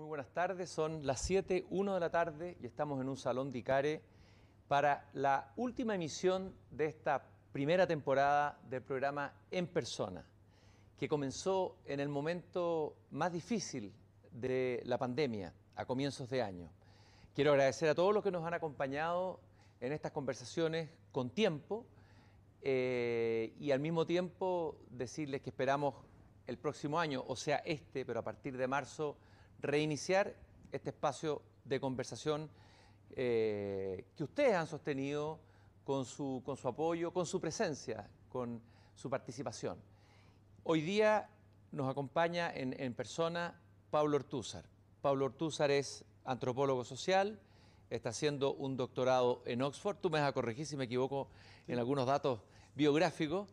Muy buenas tardes, son las 7:01 de la tarde y estamos en un salón de Icare para la última emisión de esta primera temporada del programa En Persona, que comenzó en el momento más difícil de la pandemia, a comienzos de año. Quiero agradecer a todos los que nos han acompañado en estas conversaciones con tiempo y al mismo tiempo decirles que esperamos el próximo año, o sea pero a partir de marzo, reiniciar este espacio de conversación que ustedes han sostenido con su apoyo, con su presencia, con su participación. Hoy día nos acompaña en persona Pablo Ortúzar. Pablo Ortúzar es antropólogo social, está haciendo un doctorado en Oxford. Tú me vas a corregir si me equivoco en algunos datos biográficos.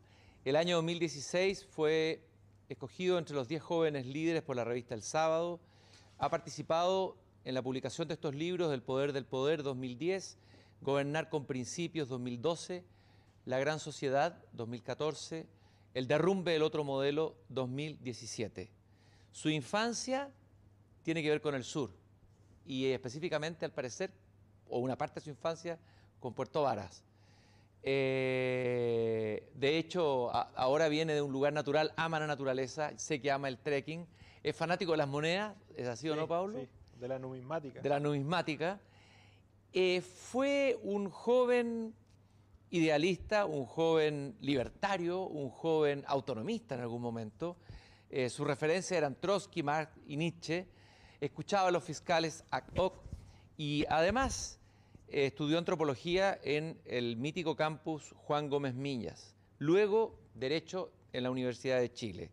El año 2016 fue escogido entre los 10 jóvenes líderes por la revista El Sábado. Ha participado en la publicación de estos libros: El Poder del Poder, 2010, Gobernar con Principios, 2012, La Gran Sociedad, 2014, El Derrumbe del Otro Modelo, 2017. Su infancia tiene que ver con el sur y específicamente, al parecer, o una parte de su infancia, con Puerto Varas. De hecho, ahora viene de un lugar natural, ama la naturaleza, sé que ama el trekking, es fanático de las monedas, ¿es así o no, Pablo? Sí, de la numismática. De la numismática. Fue un joven idealista, un joven libertario, un joven autonomista en algún momento. Sus referencias eran Trotsky, Marx y Nietzsche. Escuchaba a los fiscales ad hoc y además estudió antropología en el mítico campus Juan Gómez Miñas. Luego, Derecho en la Universidad de Chile.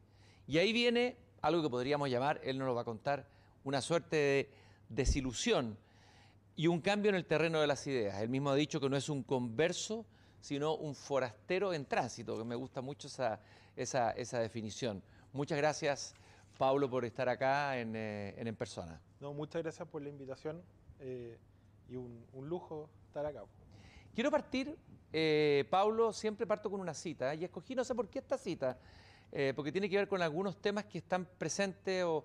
Y ahí viene algo que podríamos llamar, él nos lo va a contar, una suerte de desilusión y un cambio en el terreno de las ideas. Él mismo ha dicho que no es un converso, sino un forastero en tránsito, que me gusta mucho esa definición. Muchas gracias, Pablo, por estar acá en persona. No, muchas gracias por la invitación y un lujo estar acá. Quiero partir, Pablo, siempre parto con una cita, y escogí, no sé por qué esta cita, porque tiene que ver con algunos temas que están presentes o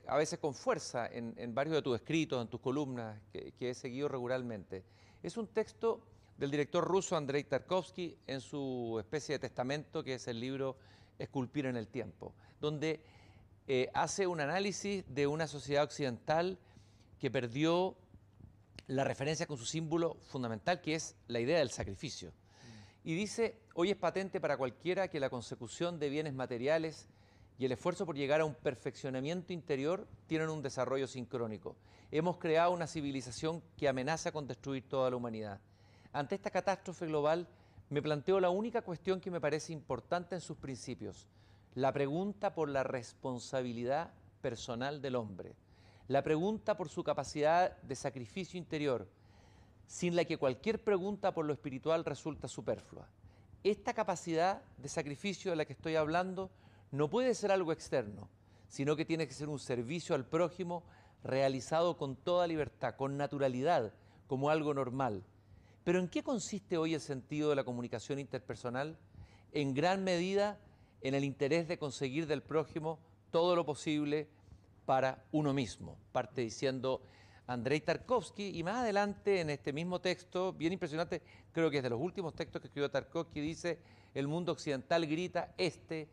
a veces con fuerza en varios de tus escritos, en tus columnas, que he seguido regularmente. Es un texto del director ruso Andrei Tarkovsky en su especie de testamento, que es el libro Esculpir en el Tiempo, donde hace un análisis de una sociedad occidental que perdió la referencia con su símbolo fundamental, que es la idea del sacrificio. Y dice: hoy es patente para cualquiera que la consecución de bienes materiales y el esfuerzo por llegar a un perfeccionamiento interior tienen un desarrollo sincrónico. Hemos creado una civilización que amenaza con destruir toda la humanidad. Ante esta catástrofe global, me planteo la única cuestión que me parece importante en sus principios: la pregunta por la responsabilidad personal del hombre, la pregunta por su capacidad de sacrificio interior, sin la que cualquier pregunta por lo espiritual resulta superflua. Esta capacidad de sacrificio de la que estoy hablando no puede ser algo externo, sino que tiene que ser un servicio al prójimo realizado con toda libertad, con naturalidad, como algo normal. Pero ¿en qué consiste hoy el sentido de la comunicación interpersonal? En gran medida en el interés de conseguir del prójimo todo lo posible para uno mismo. Parte diciendo Andrei Tarkovsky, y más adelante en este mismo texto, bien impresionante, creo que es de los últimos textos que escribió Tarkovsky, dice: el mundo occidental grita, este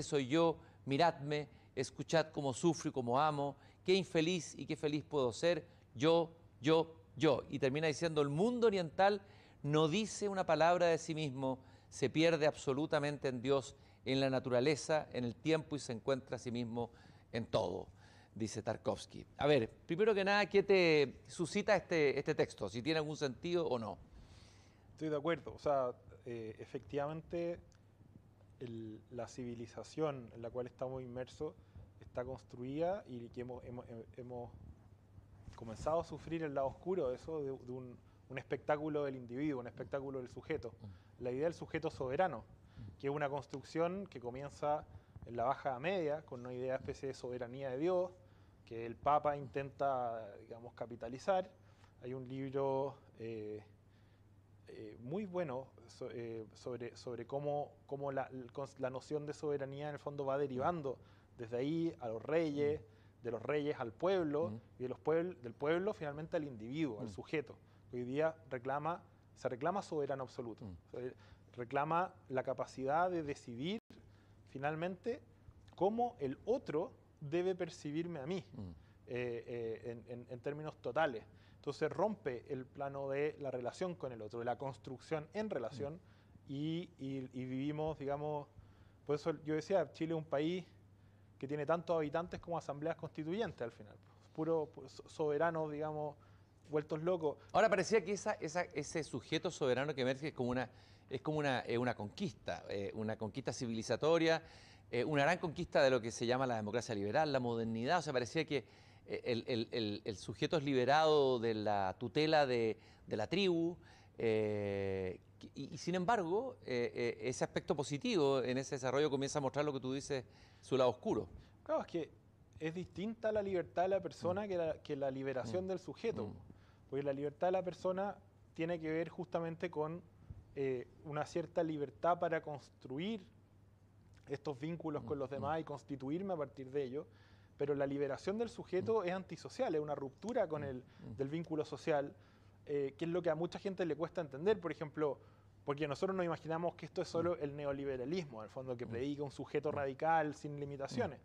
soy yo, miradme, escuchad cómo sufro y cómo amo, qué infeliz y qué feliz puedo ser, yo. Y termina diciendo: el mundo oriental no dice una palabra de sí mismo, se pierde absolutamente en Dios, en la naturaleza, en el tiempo, y se encuentra a sí mismo en todo, dice Tarkovsky. A ver, primero que nada, ¿qué te suscita este texto? Si tiene algún sentido o no. Estoy de acuerdo. O sea, efectivamente, la civilización en la cual estamos inmersos está construida y que hemos comenzado a sufrir el lado oscuro de eso, de un espectáculo del individuo, un espectáculo del sujeto. La idea del sujeto soberano, que es una construcción que comienza en la Baja Edad Media, con una idea especie de soberanía de Dios, que el Papa intenta, digamos, capitalizar. Hay un libro muy bueno sobre cómo la noción de soberanía en el fondo va derivando desde ahí a los reyes, de los reyes al pueblo Mm. y del pueblo finalmente al individuo, al sujeto. Hoy día se reclama soberano absoluto. Mm. Reclama la capacidad de decidir finalmente cómo el otro debe percibirme a mí Mm. en términos totales. Entonces rompe el plano de la relación con el otro, de la construcción en relación y vivimos, digamos, por eso yo decía, Chile es un país que tiene tantos habitantes como asambleas constituyentes al final, puro soberanos, digamos, vueltos locos. Ahora parecía que ese sujeto soberano que emerge es como una conquista civilizatoria, una gran conquista de lo que se llama la democracia liberal, la modernidad. O sea, parecía que el sujeto es liberado de la tutela de la tribu. Y sin embargo, ese aspecto positivo en ese desarrollo comienza a mostrar lo que tú dices, su lado oscuro. Claro, es que es distinta la libertad de la persona que la liberación del sujeto. Porque la libertad de la persona tiene que ver justamente con una cierta libertad para construir estos vínculos con los demás y constituirme a partir de ello. Pero la liberación del sujeto es antisocial, es una ruptura con del vínculo social, que es lo que a mucha gente le cuesta entender, por ejemplo, porque nosotros nos imaginamos que esto es solo el neoliberalismo, al fondo, que predica un sujeto radical sin limitaciones.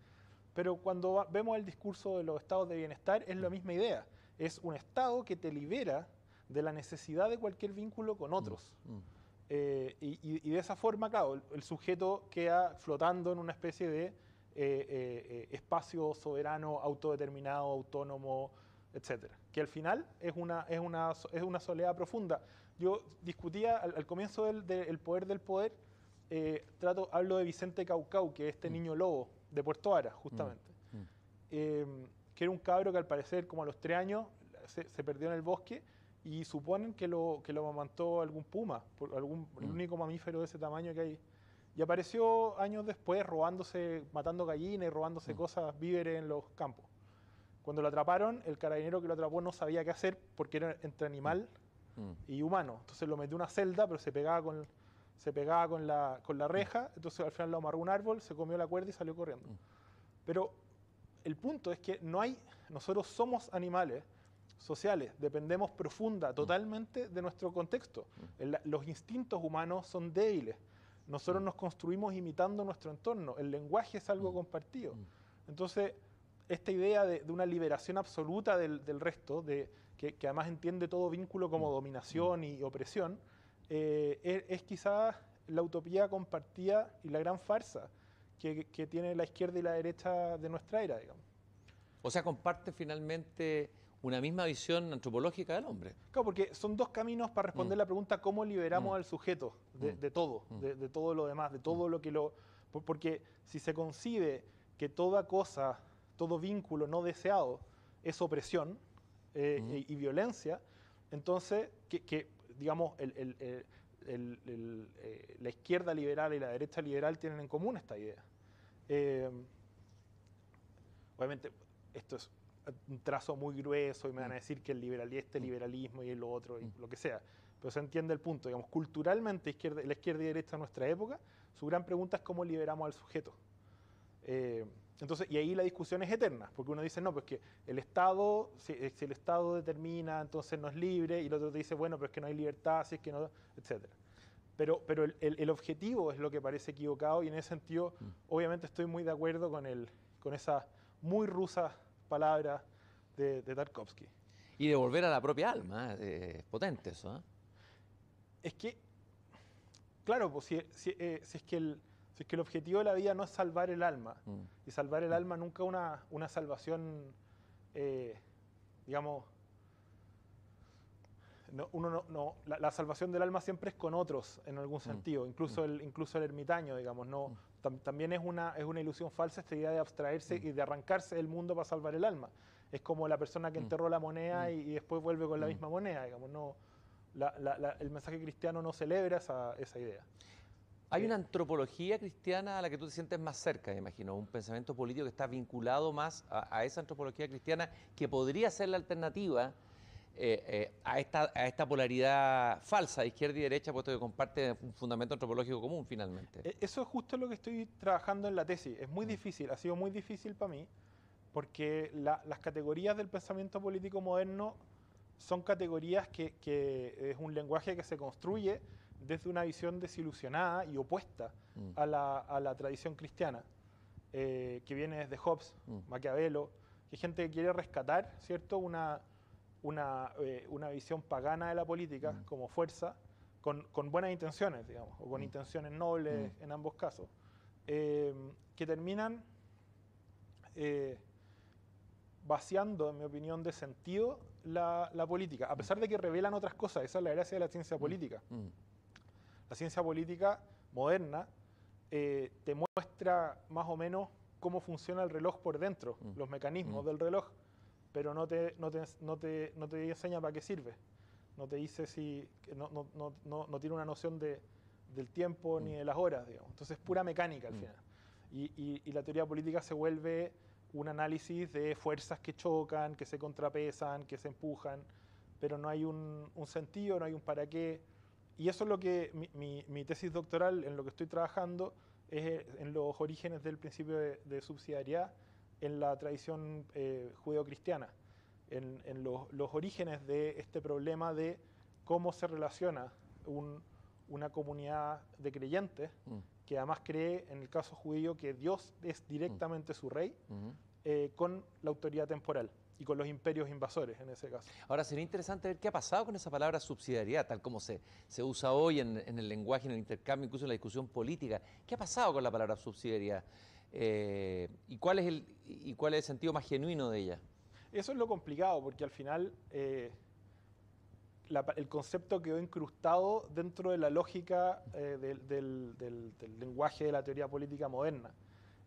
Pero cuando vemos el discurso de los estados de bienestar, es la misma idea. Es un estado que te libera de la necesidad de cualquier vínculo con otros. Y de esa forma, claro, el sujeto queda flotando en una especie de espacio soberano, autodeterminado, autónomo, etcétera, que al final es una soledad profunda. Yo discutía al comienzo del poder del poder, hablo de Vicente Caucau, que es este niño lobo de Puerto Ara, justamente, que era un cabro que al parecer, como a los 3 años, se perdió en el bosque y suponen que lo amamantó algún puma, el único mamífero de ese tamaño que hay. Y apareció años después matando gallinas y robándose cosas, víveres en los campos. Cuando lo atraparon, el carabinero que lo atrapó no sabía qué hacer porque era entre animal y humano. Entonces lo metió en una celda, pero se pegaba con la reja, entonces al final lo amarró a un árbol, se comió la cuerda y salió corriendo. Pero el punto es que nosotros somos animales sociales, dependemos totalmente de nuestro contexto. Los instintos humanos son débiles. Nosotros nos construimos imitando nuestro entorno. El lenguaje es algo compartido. Entonces, esta idea de una liberación absoluta del resto, que además entiende todo vínculo como dominación y opresión, es quizás la utopía compartida y la gran farsa que tiene la izquierda y la derecha de nuestra era, digamos. O sea, comparte finalmente una misma visión antropológica del hombre. Claro, porque son dos caminos para responder la pregunta cómo liberamos al sujeto de todo, de todo lo demás, de todo lo que lo... Porque si se concibe que toda cosa, todo vínculo no deseado es opresión y violencia, entonces, digamos, la izquierda liberal y la derecha liberal tienen en común esta idea. Obviamente, esto es un trazo muy grueso y me van a decir que liberalismo y lo otro, y lo que sea. Pero se entiende el punto. Digamos, culturalmente, la izquierda y derecha de nuestra época, su gran pregunta es cómo liberamos al sujeto. Entonces, y ahí la discusión es eterna, porque uno dice, no, pues que el Estado, si el Estado determina, entonces no es libre, y el otro te dice, bueno, pero es que no hay libertad, si es que no, etc. Pero el objetivo es lo que parece equivocado, y en ese sentido, obviamente estoy muy de acuerdo con esa muy rusa palabra de Tarkovsky. Y de volver a la propia alma, es potente eso, ¿eh? Es que, claro, pues si es que el objetivo de la vida no es salvar el alma, y salvar el alma nunca una salvación, digamos, la salvación del alma siempre es con otros, en algún sentido, incluso el ermitaño, digamos, también es una ilusión falsa esta idea de abstraerse y de arrancarse del mundo para salvar el alma. Es como la persona que enterró la moneda y después vuelve con la misma moneda, digamos, el mensaje cristiano no celebra esa idea. Hay una antropología cristiana a la que tú te sientes más cerca, me imagino, un pensamiento político que está vinculado más a esa antropología cristiana que podría ser la alternativa a esta polaridad falsa de izquierda y derecha, puesto que comparte un fundamento antropológico común finalmente. Eso es justo lo que estoy trabajando en la tesis. Es muy difícil, ha sido muy difícil para mí, porque las categorías del pensamiento político moderno son categorías que es un lenguaje que se construye desde una visión desilusionada y opuesta a la tradición cristiana, que viene desde Hobbes, Maquiavelo, que es gente que quiere rescatar, ¿cierto?, una visión pagana de la política como fuerza, con buenas intenciones, digamos, o con intenciones nobles en ambos casos, que terminan vaciando, en mi opinión, de sentido la política, a pesar de que revelan otras cosas. Esa es la gracia de la ciencia política. La ciencia política moderna te muestra más o menos cómo funciona el reloj por dentro, los mecanismos del reloj, pero no te enseña para qué sirve. No te dice si... No tiene una noción del tiempo ni de las horas, digamos. Entonces es pura mecánica al final. Y la teoría política se vuelve un análisis de fuerzas que chocan, que se contrapesan, que se empujan, pero no hay un sentido, no hay un para qué. Y eso es lo que mi tesis doctoral, en lo que estoy trabajando, es en los orígenes del principio de subsidiariedad en la tradición judeocristiana, en los orígenes de este problema de cómo se relaciona una comunidad de creyentes que además cree, en el caso judío, que Dios es directamente su rey, con la autoridad temporal y con los imperios invasores en ese caso. Ahora, sería interesante ver qué ha pasado con esa palabra subsidiariedad, tal como se usa hoy en el lenguaje, en el intercambio, incluso en la discusión política. ¿Qué ha pasado con la palabra subsidiariedad? ¿Y cuál es el sentido más genuino de ella? Eso es lo complicado, porque al final el concepto quedó incrustado dentro de la lógica del lenguaje de la teoría política moderna.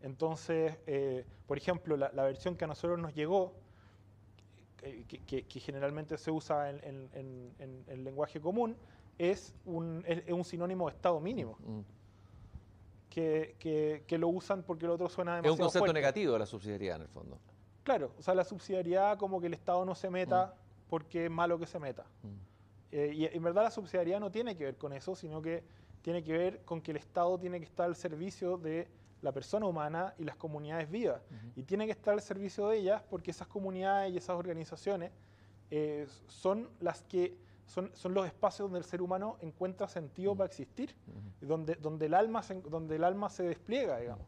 Entonces, por ejemplo, la versión que a nosotros nos llegó, que generalmente se usa en el lenguaje común, es un sinónimo de estado mínimo. Que lo usan porque el otro suena demasiado fuerte. Es un concepto negativo de la subsidiariedad, en el fondo. Claro, o sea, la subsidiariedad como que el Estado no se meta porque es malo que se meta. Y en verdad la subsidiariedad no tiene que ver con eso, sino que tiene que ver con que el Estado tiene que estar al servicio de la persona humana y las comunidades vivas. Y tiene que estar al servicio de ellas porque esas comunidades y esas organizaciones son los espacios donde el ser humano encuentra sentido para existir, donde el alma se despliega, digamos,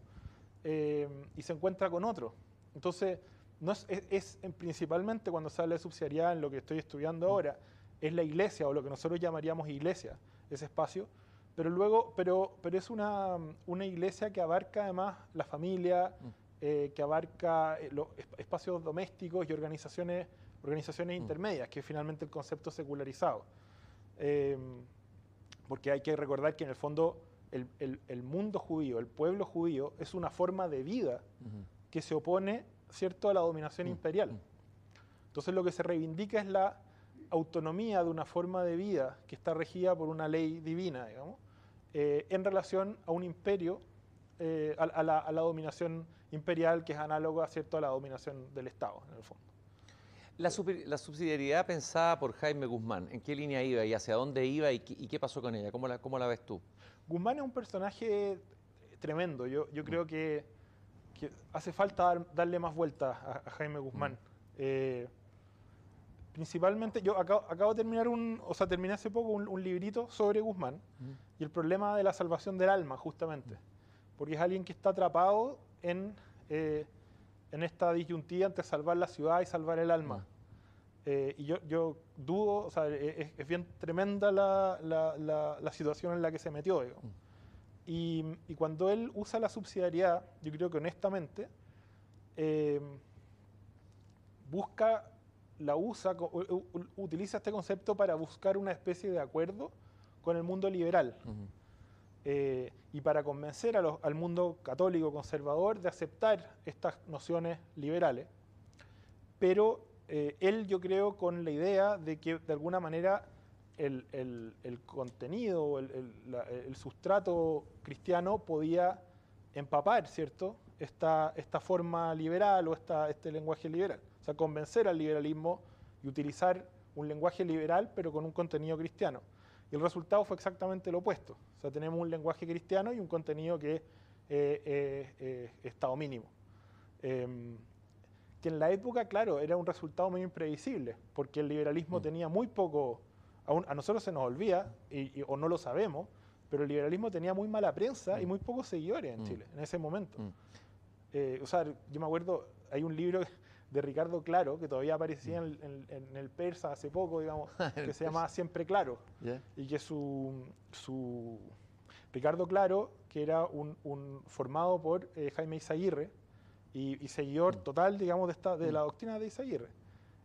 y se encuentra con otro. Entonces, principalmente cuando se habla de subsidiariedad, en lo que estoy estudiando ahora, es la iglesia, o lo que nosotros llamaríamos iglesia, ese espacio, pero es una iglesia que abarca además la familia, que abarca los espacios domésticos y organizaciones intermedias, que es finalmente el concepto secularizado. Porque hay que recordar que en el fondo el mundo judío, el pueblo judío, es una forma de vida que se opone, ¿cierto?, a la dominación imperial. Entonces lo que se reivindica es la autonomía de una forma de vida que está regida por una ley divina, digamos, en relación a un imperio, a la dominación imperial, que es análoga, ¿cierto?, a la dominación del Estado, en el fondo. La subsidiariedad pensada por Jaime Guzmán, ¿en qué línea iba y hacia dónde iba y qué pasó con ella? ¿Cómo la ves tú? Guzmán es un personaje tremendo. Yo creo que hace falta darle más vueltas a Jaime Guzmán. Principalmente, yo acabo de terminar terminé hace poco un librito sobre Guzmán y el problema de la salvación del alma, justamente. Porque es alguien que está atrapado en esta disyuntiva entre salvar la ciudad y salvar el alma. Y yo dudo, o sea, es bien tremenda la situación en la que se metió. Y cuando él usa la subsidiariedad, yo creo que honestamente, utiliza este concepto para buscar una especie de acuerdo con el mundo liberal. Y para convencer al mundo católico conservador de aceptar estas nociones liberales. Pero él, yo creo, con la idea de que de alguna manera el contenido, el sustrato cristiano podía empapar, ¿cierto?, esta forma liberal o este lenguaje liberal. O sea, convencer al liberalismo y utilizar un lenguaje liberal pero con un contenido cristiano. Y el resultado fue exactamente lo opuesto. O sea, tenemos un lenguaje cristiano y un contenido que es estado mínimo. que en la época, claro, era un resultado muy imprevisible, porque el liberalismo tenía muy poco, a nosotros se nos olvida, o no lo sabemos, pero el liberalismo tenía muy mala prensa y muy pocos seguidores en Chile, en ese momento. O sea, yo me acuerdo, hay un libro de Ricardo Claro, que todavía aparecía en el Persa hace poco, digamos, que se llamaba Siempre Claro, y que Ricardo Claro, que era formado por Jaime Izaguirre, y seguidor total, digamos, de la doctrina de Izaguirre.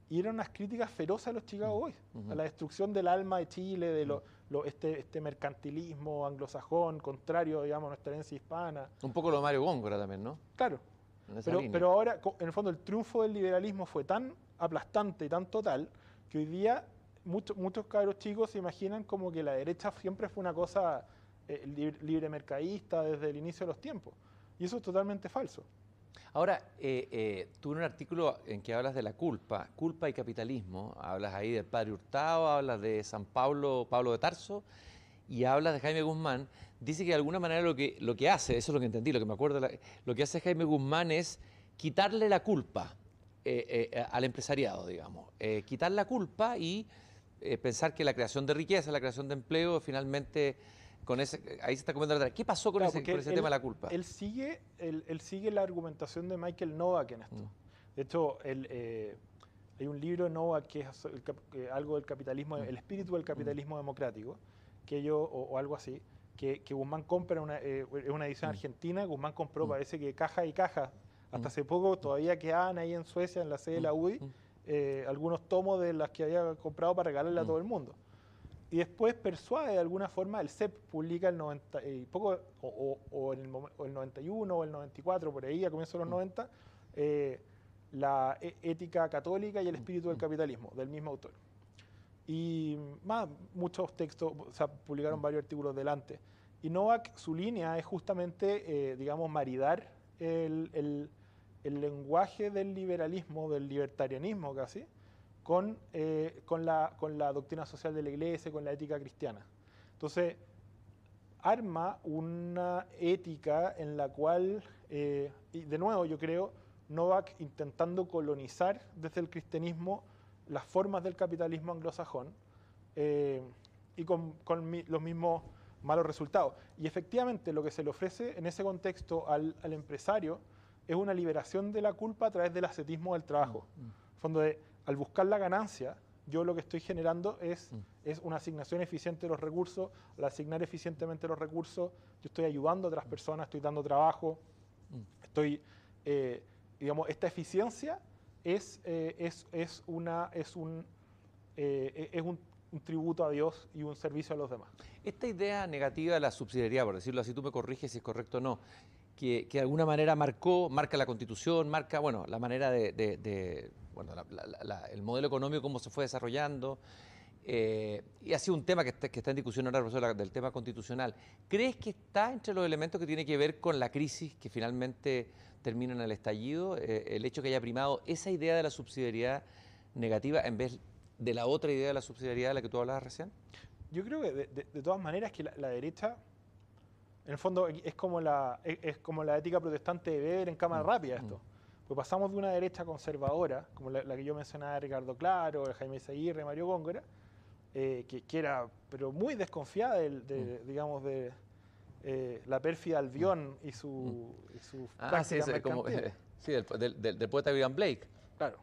Y eran unas críticas feroces a los Chicago Boys, a la destrucción del alma de Chile, de este mercantilismo anglosajón, contrario, digamos, a nuestra herencia hispana. Un poco lo de Mario Góngora también, ¿no? Claro. Pero ahora, en el fondo, el triunfo del liberalismo fue tan aplastante y tan total que hoy día muchos cabros chicos se imaginan como que la derecha siempre fue una cosa libre mercadista desde el inicio de los tiempos. Y eso es totalmente falso. Ahora, tú en un artículo en que hablas de la culpa y capitalismo, hablas ahí del padre Hurtado, hablas de San Pablo de Tarso y hablas de Jaime Guzmán. Dice que de alguna manera lo que hace, eso es lo que entendí, lo que me acuerdo, lo que hace Jaime Guzmán es quitarle la culpa al empresariado, digamos. Quitar la culpa y pensar que la creación de riqueza, la creación de empleo, finalmente... ahí se está comiendo la tarea. ¿Qué pasó con ese tema de la culpa? Él sigue la argumentación de Michael Novak en esto. De hecho, hay un libro de Novak que es algo del capitalismo, el espíritu del capitalismo democrático, o algo así, que Guzmán compra, es una edición argentina. Guzmán compró, parece que caja y caja. Hasta hace poco todavía quedaban ahí en Suecia, en la sede de la UDI, algunos tomos de las que había comprado para regalarle a todo el mundo. Y después persuade de alguna forma, el CEP publica el 90 y poco, o el 91 o el 94, por ahí, a comienzos de los 90, la ética católica y el espíritu del capitalismo, del mismo autor. Y más, muchos textos, o sea, publicaron varios artículos delante. Y Novak, su línea es justamente, digamos, maridar el lenguaje del liberalismo, del libertarianismo casi, con la doctrina social de la Iglesia, con la ética cristiana. Entonces, arma una ética en la cual, y de nuevo yo creo, Novak intentando colonizar desde el cristianismo las formas del capitalismo anglosajón, y con los mismos malos resultados. Y efectivamente lo que se le ofrece en ese contexto al empresario es una liberación de la culpa a través del ascetismo del trabajo. En el fondo al buscar la ganancia, yo lo que estoy generando es una asignación eficiente de los recursos. Al asignar eficientemente los recursos, yo estoy ayudando a otras personas, estoy dando trabajo, digamos, esta eficiencia es un tributo a Dios y un servicio a los demás. Esta idea negativa de la subsidiariedad, por decirlo así, tú me corriges si es correcto o no, que de alguna manera marca la Constitución, marca, bueno, la manera el modelo económico, cómo se fue desarrollando, y ha sido un tema que está en discusión ahora, profesor, del tema constitucional. ¿Crees que está entre los elementos que tiene que ver con la crisis que finalmente termina en el estallido, el hecho que haya primado esa idea de la subsidiariedad negativa en vez de la otra idea de la subsidiariedad de la que tú hablabas recién? Yo creo que de todas maneras que la derecha, en el fondo, es como la ética protestante de Weber en cámara rápida esto. Pues pasamos de una derecha conservadora, como la que yo mencionaba de Ricardo Claro, de Jaime Izaguirre, Mario Góngora, que era pero muy desconfiada digamos, de la pérfida Albión y su práctica mercantil. Sí, del poeta William Blake. Claro.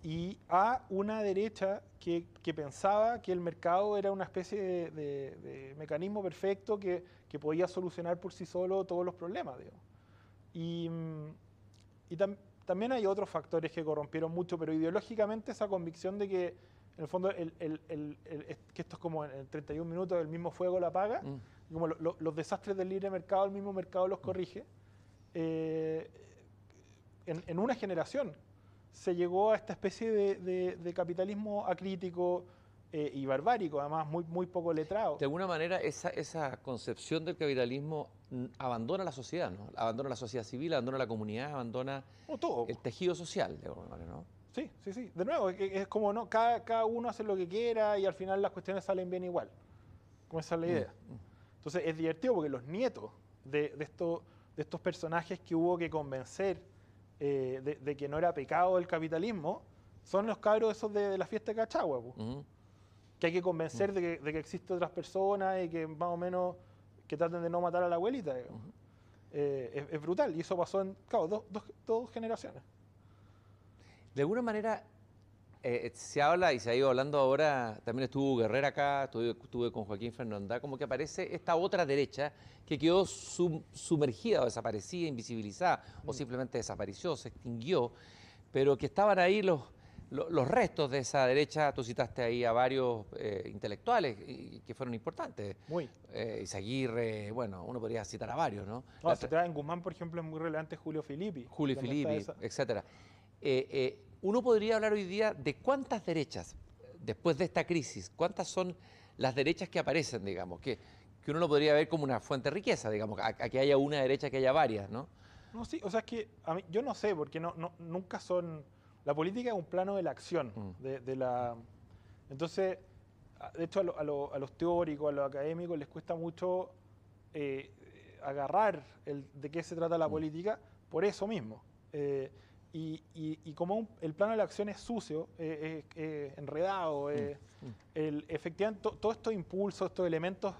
Y a una derecha que pensaba que el mercado era una especie de mecanismo perfecto que podía solucionar por sí solo todos los problemas, digamos. Y también hay otros factores que corrompieron mucho, pero ideológicamente esa convicción de que, en el fondo, que esto es como en 31 minutos el mismo fuego la apaga, como los desastres del libre mercado, el mismo mercado los corrige. En una generación se llegó a esta especie de capitalismo acrítico y barbárico, además muy poco letrado. De alguna manera, esa concepción del capitalismo abandona la sociedad, ¿no? Abandona la sociedad civil, abandona la comunidad, abandona todo. El tejido social, de alguna manera, ¿no? Sí. De nuevo, es como, ¿no? Cada uno hace lo que quiera y al final las cuestiones salen bien igual. Como esa es la idea. Entonces es divertido porque los nietos de estos personajes que hubo que convencer de que no era pecado el capitalismo, son los cabros esos de la fiesta de Cachagua, po. Que hay que convencer de que existen otras personas y que más o menos que traten de no matar a la abuelita, digamos. Es brutal, y eso pasó en, claro, dos generaciones. De alguna manera se habla y se ha ido hablando ahora, también estuvo Guerrera acá, estuve con Joaquín Fernandá, como que aparece esta otra derecha que quedó sumergida o desaparecida, invisibilizada, o simplemente desapareció, se extinguió, pero que estaban ahí los restos de esa derecha. Tú citaste ahí a varios intelectuales que fueron importantes. Muy. Izaguirre, bueno, uno podría citar a varios, ¿no? No, si te vas en Guzmán, por ejemplo, es muy relevante Julio Filippi. Julio Filippi, etcétera. Uno podría hablar hoy día de cuántas derechas, después de esta crisis, cuántas son las derechas que aparecen, digamos, que uno lo podría ver como una fuente de riqueza, digamos, a que haya una derecha, que haya varias, ¿no? No, sí, o sea, es que a mí, yo no sé, porque nunca son... La política es un plano de la acción, Entonces, de hecho, a los teóricos, a los académicos, les cuesta mucho agarrar de qué se trata la política por eso mismo. Y como el plano de la acción es sucio, enredado, efectivamente, todos estos impulsos, estos elementos,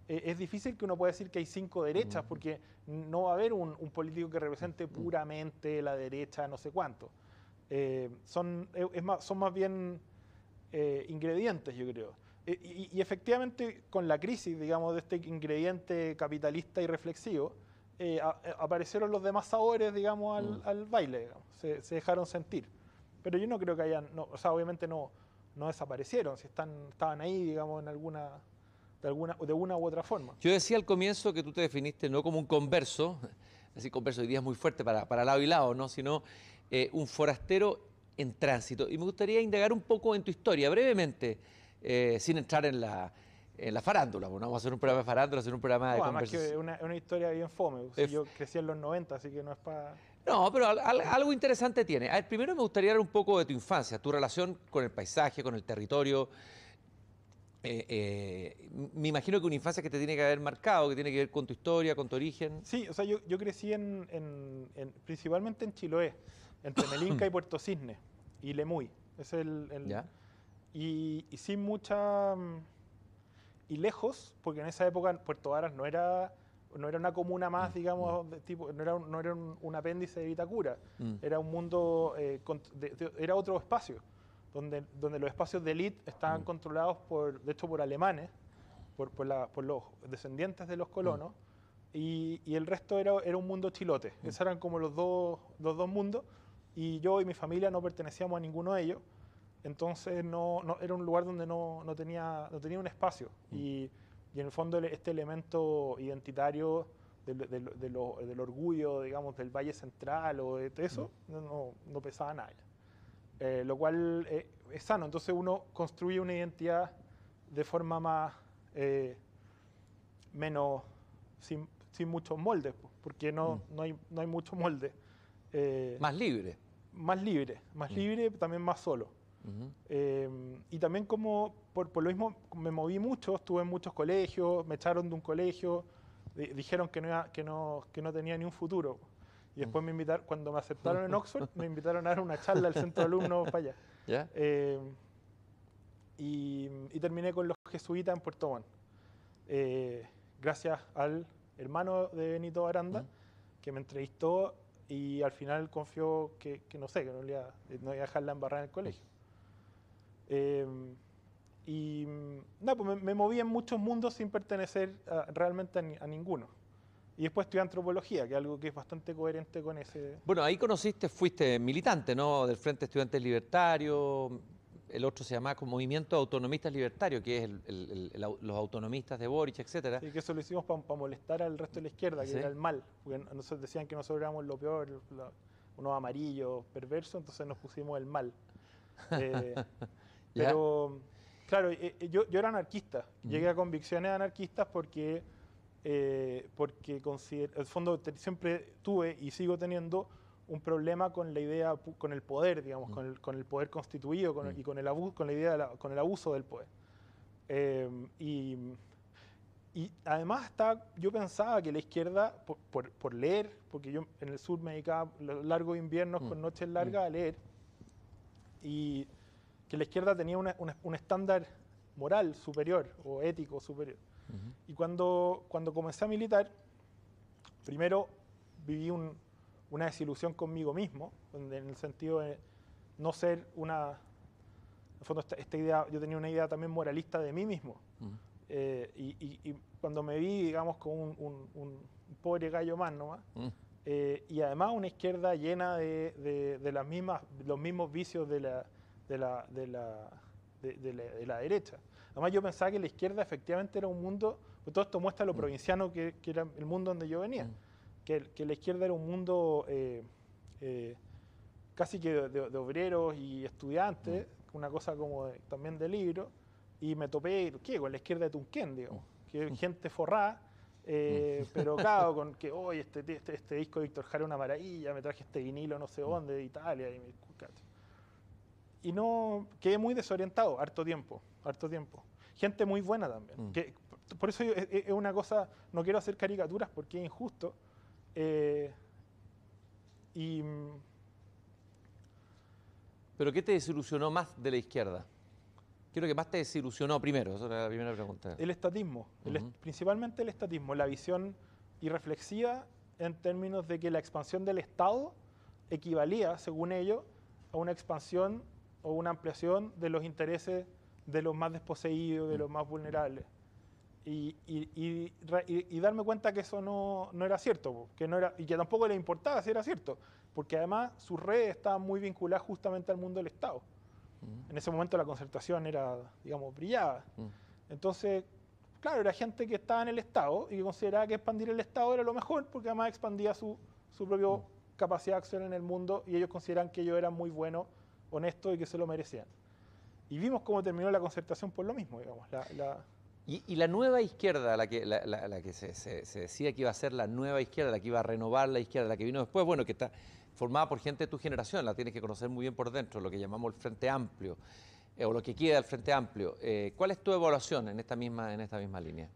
es difícil que uno pueda decir que hay 5 derechas, porque no va a haber un político que represente puramente la derecha, no sé cuánto. Son más bien ingredientes, yo creo. Y efectivamente, con la crisis, digamos, de este ingrediente capitalista y reflexivo, aparecieron los demás sabores, digamos, al baile, digamos. Se dejaron sentir. Pero yo no creo que hayan, o sea, obviamente no desaparecieron, si estaban ahí, digamos, de una u otra forma. Yo decía al comienzo que tú te definiste no como un converso, así converso hoy día es muy fuerte para lado y lado, ¿no? Sino un forastero en tránsito. Y me gustaría indagar un poco en tu historia, brevemente, sin entrar en la farándula. Bueno, vamos a hacer un programa de farándula, hacer un programa de conversación. Además que una historia bien fome. Yo crecí en los 90, así que no es para... No, pero algo interesante tiene. A ver, primero me gustaría hablar un poco de tu infancia, tu relación con el paisaje, con el territorio. Me imagino que una infancia que te tiene que haber marcado, que tiene que ver con tu historia, con tu origen. Sí, o sea, yo crecí principalmente en Chiloé, entre Melinca y Puerto Cisne, y Lemuy. Es ¿Ya? Y sin mucha... Y lejos, porque en esa época Puerto Varas no era una comuna más, digamos, de tipo, no era un apéndice de Vitacura, era un mundo, era otro espacio, donde los espacios de élite estaban controlados, de hecho, por alemanes, por los descendientes de los colonos, y el resto era un mundo chilote. Esos eran como los dos mundos, y yo y mi familia no pertenecíamos a ninguno de ellos. Entonces era un lugar donde no tenía un espacio. Y en el fondo este elemento identitario del orgullo, digamos, del Valle Central o de eso, no pesaba nada. Lo cual es sano. Entonces uno construye una identidad de forma más menos sin muchos moldes, porque no hay muchos moldes. Más libre. Más libre, también más solo. Y también como por lo mismo me moví mucho, estuve en muchos colegios, me echaron de un colegio, dijeron que no tenía ni un futuro. Y después me invitaron, cuando me aceptaron en Oxford, me invitaron a dar una charla al centro de alumnos para allá. ¿Ya? Y terminé con los jesuitas en Puerto Montt. Gracias al hermano de Benito Aranda, que me entrevistó y al final confió que no iba a dejarla embarrada en el colegio. Y nada, pues me moví en muchos mundos sin pertenecer realmente a ninguno. Y después estudié antropología, que es algo que es bastante coherente con ese... Bueno, ahí fuiste militante, ¿no? Del Frente Estudiantes Libertario, el otro se llama como Movimiento de Autonomistas Libertarios, que es los autonomistas de Boric, etcétera. Sí, que eso lo hicimos para molestar al resto de la izquierda, que era el mal. Porque nosotros decían que nosotros éramos lo peor, unos amarillos, perversos, entonces nos pusimos el mal. Pero, claro, yo era anarquista. Llegué a convicciones anarquistas porque en el fondo siempre tuve y sigo teniendo un problema con la idea, con el poder, digamos, con el poder constituido y con el abuso del poder. Y Y además yo pensaba que la izquierda, por leer, porque yo en el sur me dedicaba los largos inviernos con noches largas a leer, y que la izquierda tenía un estándar moral superior o ético superior. Y cuando comencé a militar, primero viví una desilusión conmigo mismo, en el sentido de no ser en el fondo esta idea, yo tenía una idea también moralista de mí mismo. Y cuando me vi, digamos, como un pobre gallo más nomás, y además una izquierda llena de los mismos vicios de la derecha. Además yo pensaba que la izquierda efectivamente era un mundo, pues todo esto muestra lo provinciano que era el mundo donde yo venía, que la izquierda era un mundo casi que de obreros y estudiantes, una cosa como también de libro, y me topé con la izquierda de Tunquén, digamos, que gente forrada, pero claro, con que hoy este disco de Víctor Jara es una maravilla, me traje este vinilo no sé dónde, de Italia, y no, quedé muy desorientado, harto tiempo. Gente muy buena también. Por eso es una cosa, no quiero hacer caricaturas porque es injusto. ¿Pero qué te desilusionó más de la izquierda? ¿Qué es lo que más te desilusionó primero? Esa era la primera pregunta. El estatismo, principalmente el estatismo, la visión irreflexiva en términos de que la expansión del Estado equivalía, según ellos, a una expansión o una ampliación de los intereses de los más desposeídos, de los más vulnerables. Y darme cuenta que eso no era cierto, y que tampoco le importaba si era cierto, porque además sus redes estaban muy vinculadas justamente al mundo del Estado. En ese momento la concertación era, digamos, brillaba. Entonces, claro, era gente que estaba en el Estado y que consideraba que expandir el Estado era lo mejor, porque además expandía su propia capacidad de acción en el mundo, y ellos consideran que ellos eran muy buenos, honestos y que se lo merecían. Y vimos cómo terminó la concertación por lo mismo, digamos. Y la nueva izquierda, la que se decía que iba a ser la nueva izquierda, la que iba a renovar la izquierda, la que vino después, bueno, que está formada por gente de tu generación, la tienes que conocer muy bien por dentro, lo que llamamos el Frente Amplio, o lo que queda del Frente Amplio. ¿Cuál es tu evaluación en esta misma línea?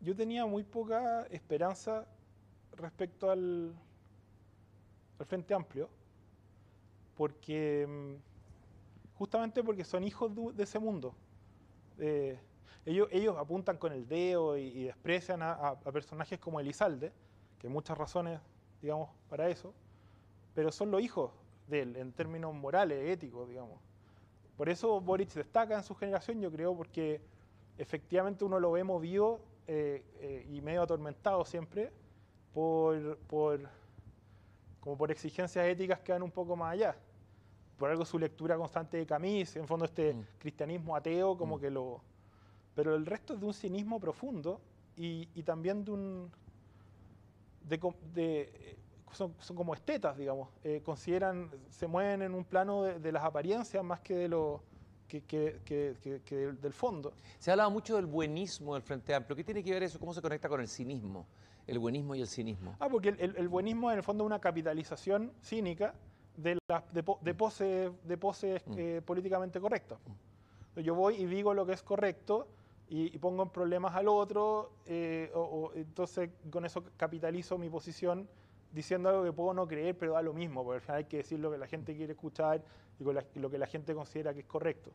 Yo tenía muy poca esperanza respecto al Frente Amplio, justamente porque son hijos de ese mundo. Ellos apuntan con el dedo y desprecian a personajes como Elizalde, que hay muchas razones, digamos, para eso, pero son los hijos de él en términos morales, éticos, digamos. Por eso Boric destaca en su generación, yo creo, porque efectivamente uno lo ve movido y medio atormentado siempre como por exigencias éticas que van un poco más allá. Por algo su lectura constante de Camus, en fondo cristianismo ateo, como que pero el resto es de un cinismo profundo y también son como estetas, digamos. Se mueven en un plano de las apariencias más que del fondo. Se ha hablado mucho del buenismo del Frente Amplio. ¿Qué tiene que ver eso? ¿Cómo se conecta con el cinismo? El buenismo y el cinismo. Porque el buenismo en el fondo es una capitalización cínica de poses políticamente correctas. Yo voy y digo lo que es correcto y pongo en problemas al otro, entonces con eso capitalizo mi posición diciendo algo que puedo no creer, pero da lo mismo, porque al final hay que decir lo que la gente quiere escuchar y lo que la gente considera que es correcto.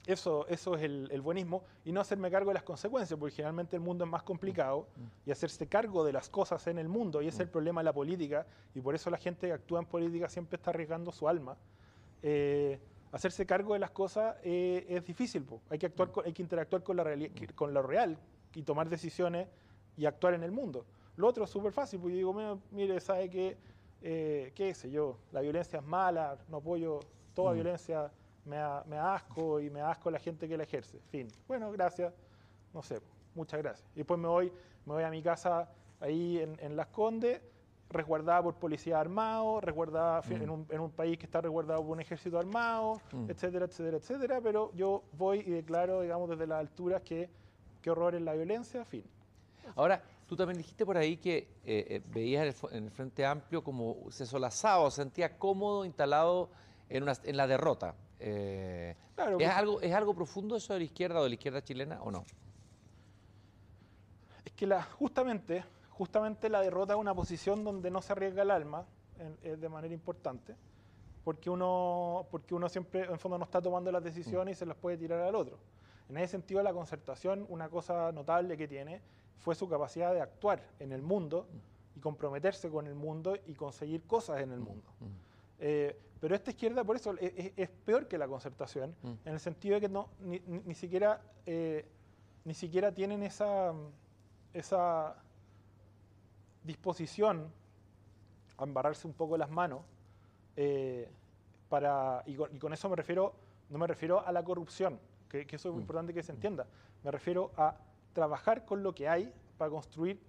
Eso es el buenismo, y no hacerme cargo de las consecuencias, porque generalmente el mundo es más complicado, y hacerse cargo de las cosas en el mundo, y ese es el problema de la política, y por eso la gente que actúa en política siempre está arriesgando su alma. Hacerse cargo de las cosas es difícil, hay que interactuar con lo real y tomar decisiones y actuar en el mundo. Lo otro es súper fácil, porque yo digo, mire, ¿sabe qué sé yo? La violencia es mala, no apoyo toda violencia. Me da asco y me da asco la gente que la ejerce. Fin. Bueno, gracias. No sé, muchas gracias. Y después me voy a mi casa ahí en Las Condes, resguardada por policía armado, resguardada en un país que está resguardado por un ejército armado, etcétera, etcétera, etcétera. Pero yo voy y declaro, digamos, desde las alturas qué horror es la violencia. Fin. Ahora, tú también dijiste por ahí que veías en el Frente Amplio como se solazaba o sentía cómodo instalado en la derrota. Claro, ¿Es algo profundo eso de la izquierda o de la izquierda chilena o no? es que justamente la derrota es una posición donde no se arriesga el alma de manera importante, porque uno siempre, en fondo, no está tomando las decisiones y se las puede tirar al otro. En ese sentido, la Concertación, una cosa notable que tiene, fue su capacidad de actuar en el mundo y comprometerse con el mundo y conseguir cosas en el mundo. Pero esta izquierda, por eso, es peor que la Concertación, en el sentido de que ni siquiera tienen esa disposición a embarrarse un poco las manos, y con eso no me refiero a la corrupción, que eso es importante que se entienda, me refiero a trabajar con lo que hay para construir,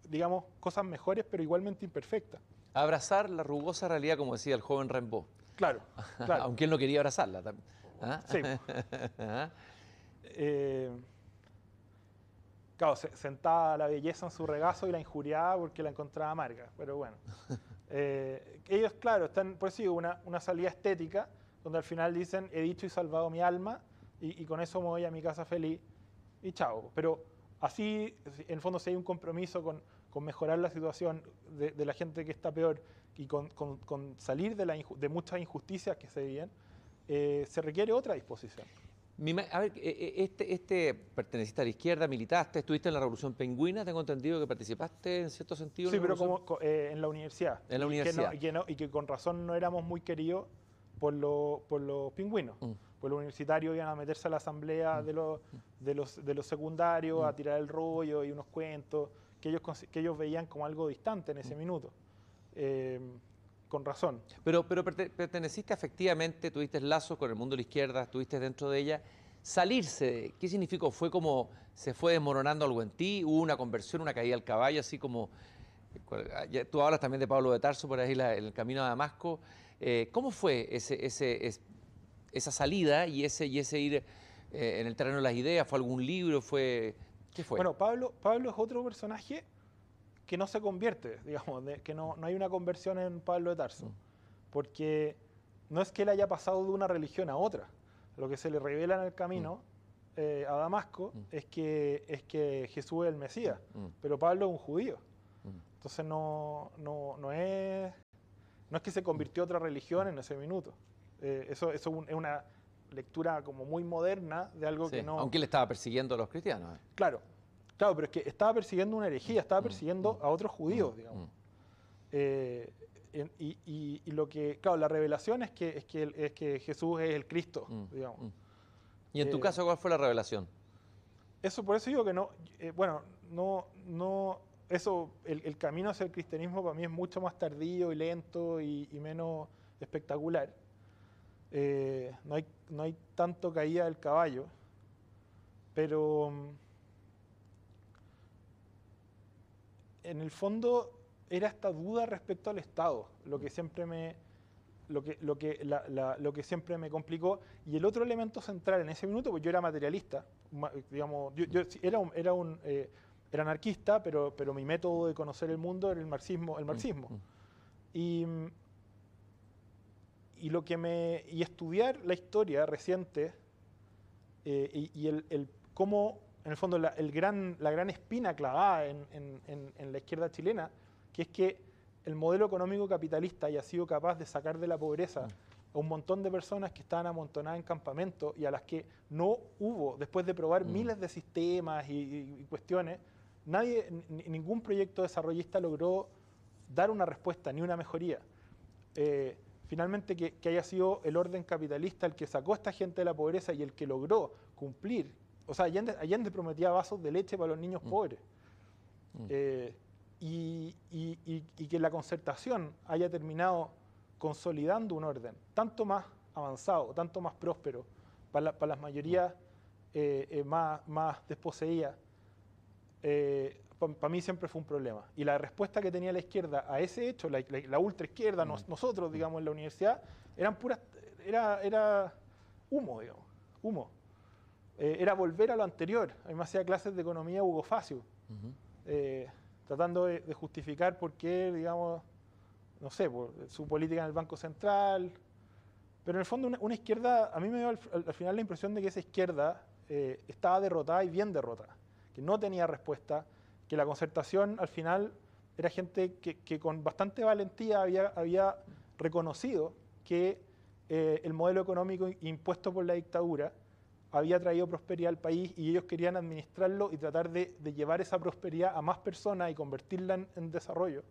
digamos, cosas mejores pero igualmente imperfectas. Abrazar la rugosa realidad, como decía el joven Rimbaud. Claro, claro. Aunque él no quería abrazarla también. ¿Ah? Sí. Claro, sentaba la belleza en su regazo y la injuriaba porque la encontraba amarga, pero bueno. Ellos, claro, están, por eso digo, una salida estética, donde al final dicen, he dicho y salvado mi alma, y con eso me voy a mi casa feliz, y chao. Pero así, en el fondo, si hay un compromiso con mejorar la situación de la gente que está peor y con salir de muchas injusticias que se viven, se requiere otra disposición. A ver, perteneciste a la izquierda, militaste, estuviste en la Revolución Pingüina, tengo entendido que participaste en cierto sentido. Sí, pero en la universidad. En la universidad. Y que con razón no éramos muy queridos por los pingüinos. Pues los universitarios iban a meterse a la asamblea de los secundarios, a tirar el rollo y unos cuentos que ellos veían como algo distante en ese minuto. Con razón. Pero perteneciste efectivamente, tuviste lazos con el mundo de la izquierda, estuviste dentro de ella. Salirse, ¿qué significó? ¿Fue como se fue desmoronando algo en ti? ¿Hubo una conversión, una caída al caballo, así como... Tú hablas también de Pablo de Tarso, por ahí en el camino a Damasco. ¿Cómo fue esa salida y ese ir en el terreno de las ideas? ¿Fue algún libro? ¿Qué fue? Bueno, Pablo es otro personaje que no se convierte, digamos, que no hay una conversión en Pablo de Tarso, porque no es que él haya pasado de una religión a otra. Lo que se le revela en el camino a Damasco es que Jesús es el Mesías, pero Pablo es un judío. Entonces no es que se convirtió a otra religión en ese minuto. Eso es una lectura como muy moderna de algo que no... Aunque él estaba persiguiendo a los cristianos. Claro, pero es que estaba persiguiendo una herejía, estaba persiguiendo a otros judíos, digamos. Y lo que, claro, la revelación es que Jesús es el Cristo, digamos. ¿Y en tu caso cuál fue la revelación? Por eso digo que el camino hacia el cristianismo para mí es mucho más tardío y lento y menos espectacular. No hay tanto caída del caballo, pero en el fondo era esta duda respecto al Estado, lo que siempre me complicó. Y el otro elemento central en ese minuto, pues yo era materialista, digamos, yo era anarquista, pero mi método de conocer el mundo era el marxismo. Y estudiar la historia reciente y cómo, en el fondo, la gran espina clavada en la izquierda chilena, que es que el modelo económico capitalista haya sido capaz de sacar de la pobreza a un montón de personas que estaban amontonadas en campamentos y a las que no hubo, después de probar miles de sistemas y cuestiones, ningún proyecto desarrollista logró dar una respuesta ni una mejoría. Finalmente que haya sido el orden capitalista el que sacó a esta gente de la pobreza y el que logró cumplir. O sea, Allende prometía vasos de leche para los niños pobres. Y que la Concertación haya terminado consolidando un orden tanto más avanzado, tanto más próspero para las mayorías más desposeídas, para mí siempre fue un problema. Y la respuesta que tenía la izquierda a ese hecho, la ultraizquierda, nosotros, digamos, en la universidad, era humo, digamos, humo. Era volver a lo anterior. A mí me hacía clases de economía Hugo Facio, tratando de justificar por qué, digamos, no sé, por su política en el Banco Central, Pero en el fondo una izquierda, a mí me dio al final la impresión de que esa izquierda estaba derrotada y bien derrotada, que no tenía respuesta, que la Concertación al final era gente que con bastante valentía había reconocido que el modelo económico impuesto por la dictadura había traído prosperidad al país y ellos querían administrarlo y tratar de llevar esa prosperidad a más personas y convertirla en desarrollo.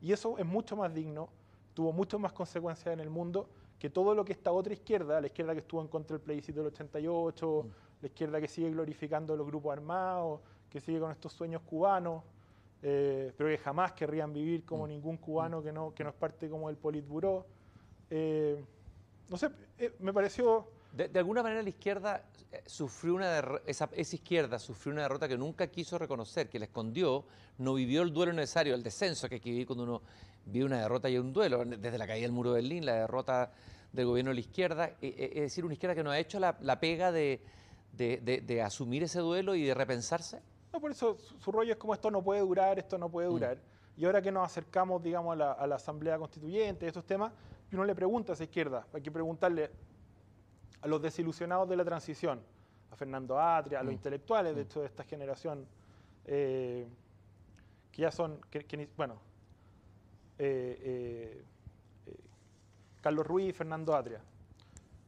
Y eso es mucho más digno, tuvo mucho más consecuencias en el mundo que todo lo que esta otra izquierda, la izquierda que estuvo en contra del plebiscito del 88, la izquierda que sigue glorificando a los grupos armados, que sigue con estos sueños cubanos, pero que jamás querrían vivir como ningún cubano que no es parte como del Politburó. No sé, me pareció... De alguna manera la izquierda sufrió esa izquierda sufrió una derrota que nunca quiso reconocer, que la escondió, no vivió el duelo necesario, el descenso que hay que vivir cuando uno vive una derrota y un duelo, desde la caída del muro de Berlín, la derrota del gobierno de la izquierda, es decir, una izquierda que no ha hecho la pega de asumir ese duelo y de repensarse. No, por eso su rollo es como esto no puede durar, esto no puede durar. Y ahora que nos acercamos, digamos, a la Asamblea Constituyente, estos temas, uno le pregunta a esa izquierda, hay que preguntarle a los desilusionados de la transición, a Fernando Atria, a los intelectuales, de hecho, de esta generación, que ya son, bueno, Carlos Ruiz y Fernando Atria.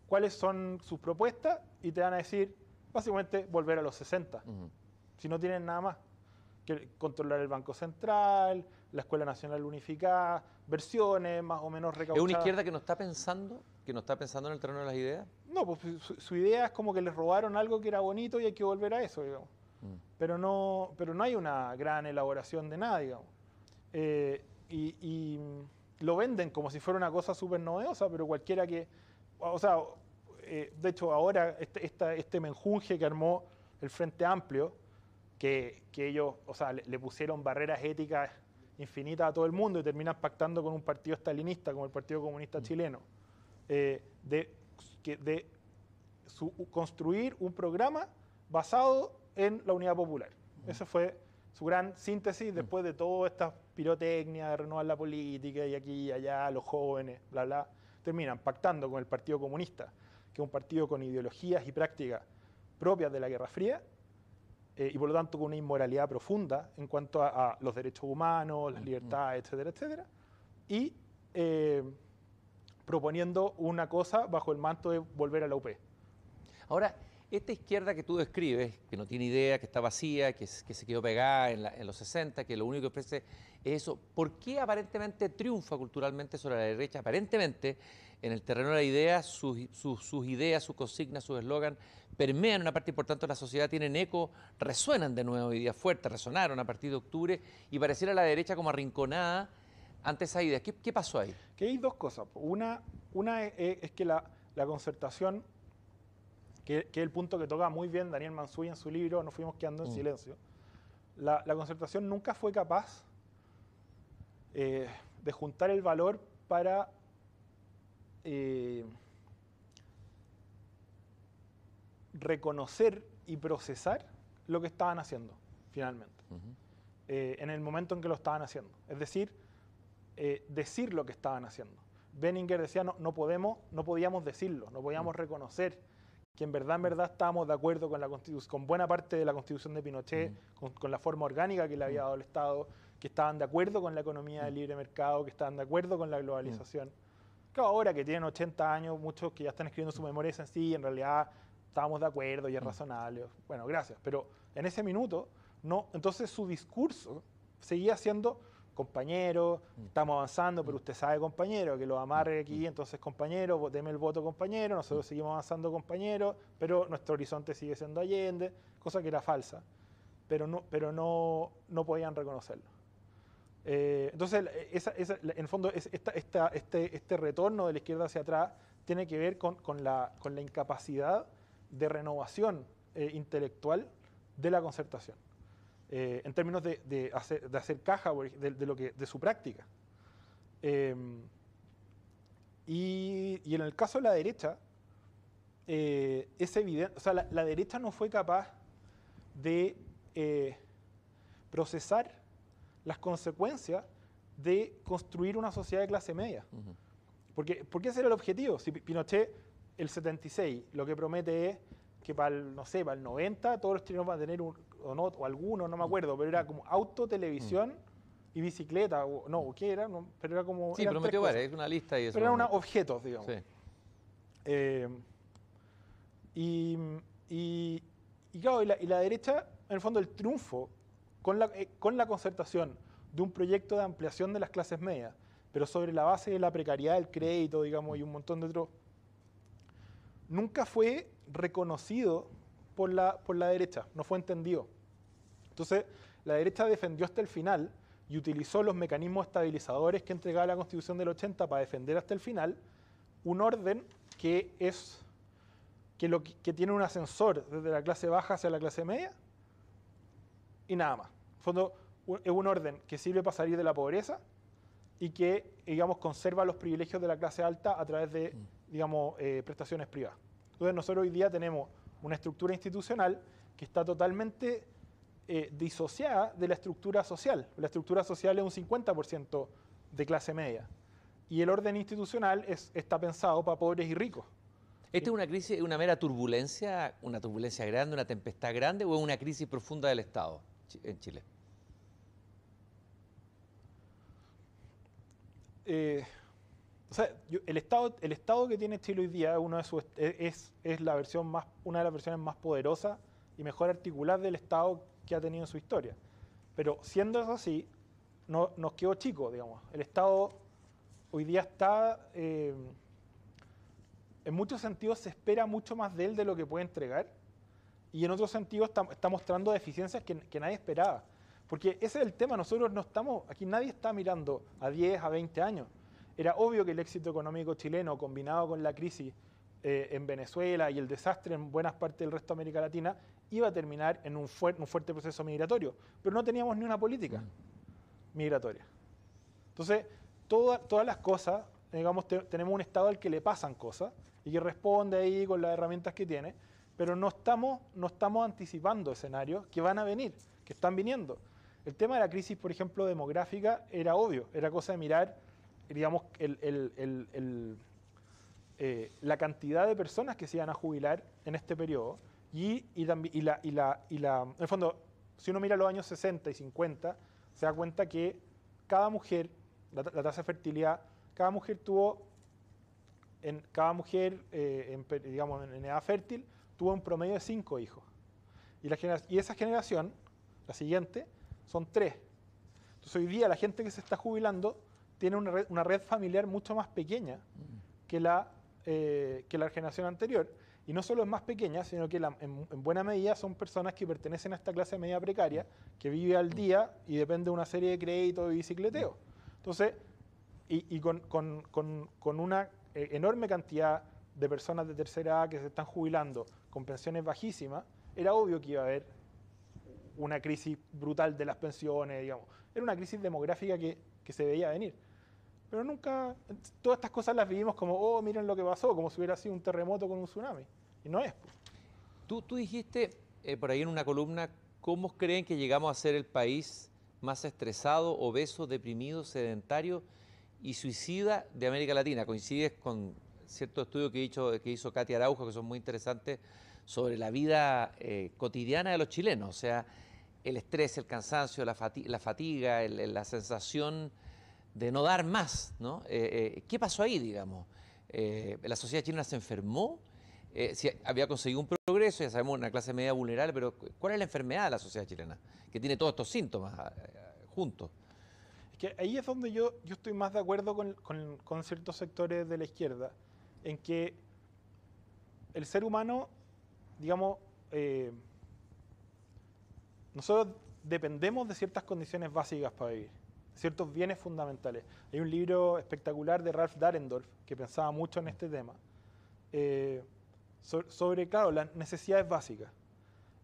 ¿Cuáles son sus propuestas? Y te van a decir, básicamente, volver a los 60, si no tienen nada más. Que controlar el Banco Central, la Escuela Nacional Unificada, versiones más o menos recauchadas. ¿Es una izquierda que no está pensando en el terreno de las ideas? No, pues su idea es como que les robaron algo que era bonito y hay que volver a eso, digamos. Pero no hay una gran elaboración de nada, digamos. Y lo venden como si fuera una cosa súper novedosa, pero cualquiera que... O sea, de hecho ahora este menjunje que armó el Frente Amplio, que ellos, o sea, le pusieron barreras éticas infinitas a todo el mundo y terminan pactando con un partido estalinista como el Partido Comunista Chileno, construir un programa basado en la unidad popular. Esa fue su gran síntesis después de toda esta pirotecnia de renovar la política y aquí y allá, los jóvenes, bla, bla. Terminan pactando con el Partido Comunista, que es un partido con ideologías y prácticas propias de la Guerra Fría, y por lo tanto con una inmoralidad profunda en cuanto a los derechos humanos, las libertades, etcétera, etcétera, y proponiendo una cosa bajo el manto de volver a la UP. Ahora, esta izquierda que tú describes, que no tiene idea, que está vacía, que se quedó pegada en los 60, que lo único que ofrece es eso, ¿por qué aparentemente triunfa culturalmente sobre la derecha? Aparentemente, en el terreno de la idea, sus ideas, sus consignas, sus eslogan permean una parte importante de la sociedad, tienen eco, resuenan de nuevo hoy día fuerte, resonaron a partir de octubre y pareciera la derecha como arrinconada ante esa idea. ¿Qué pasó ahí? Que hay dos cosas. Una es que la Concertación, que es el punto que toca muy bien Daniel Mansuy en su libro Nos fuimos quedando en silencio, la Concertación nunca fue capaz de juntar el valor para reconocer y procesar lo que estaban haciendo, finalmente, en el momento en que lo estaban haciendo. Es decir, decir lo que estaban haciendo. Benninger decía, no podíamos decirlo, no podíamos reconocer que en verdad estábamos de acuerdo con con buena parte de la Constitución de Pinochet, con la forma orgánica que le había dado el Estado, que estaban de acuerdo con la economía del libre mercado, que estaban de acuerdo con la globalización. Claro, ahora que tienen 80 años, muchos que ya están escribiendo su memoria dicen, sí, en realidad estábamos de acuerdo y es razonable. Bueno, gracias. Pero en ese minuto, no. Entonces su discurso seguía siendo, compañero, estamos avanzando, pero usted sabe, compañero, que lo amarre aquí, entonces, compañero, deme el voto, compañero, nosotros seguimos avanzando, compañero, pero nuestro horizonte sigue siendo Allende, cosa que era falsa, pero no podían reconocerlo. Entonces, en el fondo, este retorno de la izquierda hacia atrás tiene que ver con la incapacidad de renovación intelectual de la Concertación, en términos de hacer caja de su práctica. Y en el caso de la derecha, es evidente, o sea, la derecha no fue capaz de procesar las consecuencias de construir una sociedad de clase media. Porque ese era el objetivo. Si Pinochet, el 76, lo que promete es que para el, no sé, para el 90 todos los chilenos van a tener o algunos, no me acuerdo, pero era como auto, televisión y bicicleta, o ¿qué era? No, pero era como... Sí, prometió varias, es una lista y eso. Pero eran objetos, digamos. Sí. Y claro, y la derecha, en el fondo, el triunfo con la concertación de un proyecto de ampliación de las clases medias, pero sobre la base de la precariedad del crédito, digamos, y un montón de otros, nunca fue reconocido por la derecha, no fue entendido. Entonces, la derecha defendió hasta el final y utilizó los mecanismos estabilizadores que entregaba la Constitución del 80 para defender hasta el final un orden que tiene un ascensor desde la clase baja hacia la clase media y nada más. En fondo, es un orden que sirve para salir de la pobreza y que, digamos, conserva los privilegios de la clase alta a través de, digamos, prestaciones privadas. Entonces, nosotros hoy día tenemos una estructura institucional que está totalmente disociada de la estructura social. La estructura social es un 50% de clase media y el orden institucional está pensado para pobres y ricos. ¿Esta es una crisis, una mera turbulencia, una turbulencia grande, una tempestad grande o es una crisis profunda del Estado en Chile? O sea, el Estado que tiene Chile hoy día es la versión una de las versiones más poderosas y mejor articuladas del Estado que ha tenido en su historia. Pero siendo eso así, nos quedó chico, digamos. El Estado hoy día está, en muchos sentidos se espera mucho más de él de lo que puede entregar y en otros sentidos está mostrando deficiencias que nadie esperaba. Porque ese es el tema, nosotros no estamos, aquí nadie está mirando a 10, a 20 años. Era obvio que el éxito económico chileno, combinado con la crisis en Venezuela y el desastre en buenas partes del resto de América Latina, iba a terminar en un fuerte proceso migratorio. Pero no teníamos ni una política migratoria. Entonces, todas las cosas, digamos, tenemos un Estado al que le pasan cosas y que responde ahí con las herramientas que tiene, pero no estamos anticipando escenarios que van a venir, que están viniendo. El tema de la crisis, por ejemplo, demográfica, era obvio, era cosa de mirar, digamos, la cantidad de personas que se iban a jubilar en este periodo en el fondo, si uno mira los años 60 y 50, se da cuenta que cada mujer, la tasa de fertilidad, cada mujer digamos, en edad fértil, tuvo un promedio de 5 hijos. Y esa generación, la siguiente, son 3. Entonces hoy día la gente que se está jubilando tiene una red familiar mucho más pequeña que la generación anterior. Y no solo es más pequeña, sino que en buena medida son personas que pertenecen a esta clase media precaria, que vive al día y depende de una serie de créditos y bicicleteo. Entonces, con una enorme cantidad de personas de tercera edad que se están jubilando con pensiones bajísimas, era obvio que iba a haber una crisis brutal de las pensiones, digamos. Era una crisis demográfica que se veía venir. Pero nunca, todas estas cosas las vivimos como, oh, miren lo que pasó, como si hubiera sido un terremoto con un tsunami. Y no es. Tú dijiste por ahí en una columna, ¿cómo creen que llegamos a ser el país más estresado, obeso, deprimido, sedentario y suicida de América Latina? Coincides con ciertos estudios que hizo Katia Araujo, que son muy interesantes, sobre la vida cotidiana de los chilenos. O sea, el estrés, el cansancio, la fatiga, la sensación de no dar más, ¿no? ¿Qué pasó ahí, digamos? ¿La sociedad chilena se enfermó? Si había conseguido un progreso, ya sabemos, una clase media vulnerable, pero ¿cuál es la enfermedad de la sociedad chilena? Que tiene todos estos síntomas juntos. Es que ahí es donde yo estoy más de acuerdo con ciertos sectores de la izquierda, en que el ser humano, digamos, nosotros dependemos de ciertas condiciones básicas para vivir, ciertos bienes fundamentales. Hay un libro espectacular de Ralph Dahrendorf que pensaba mucho en este tema, sobre, claro, las necesidades básicas.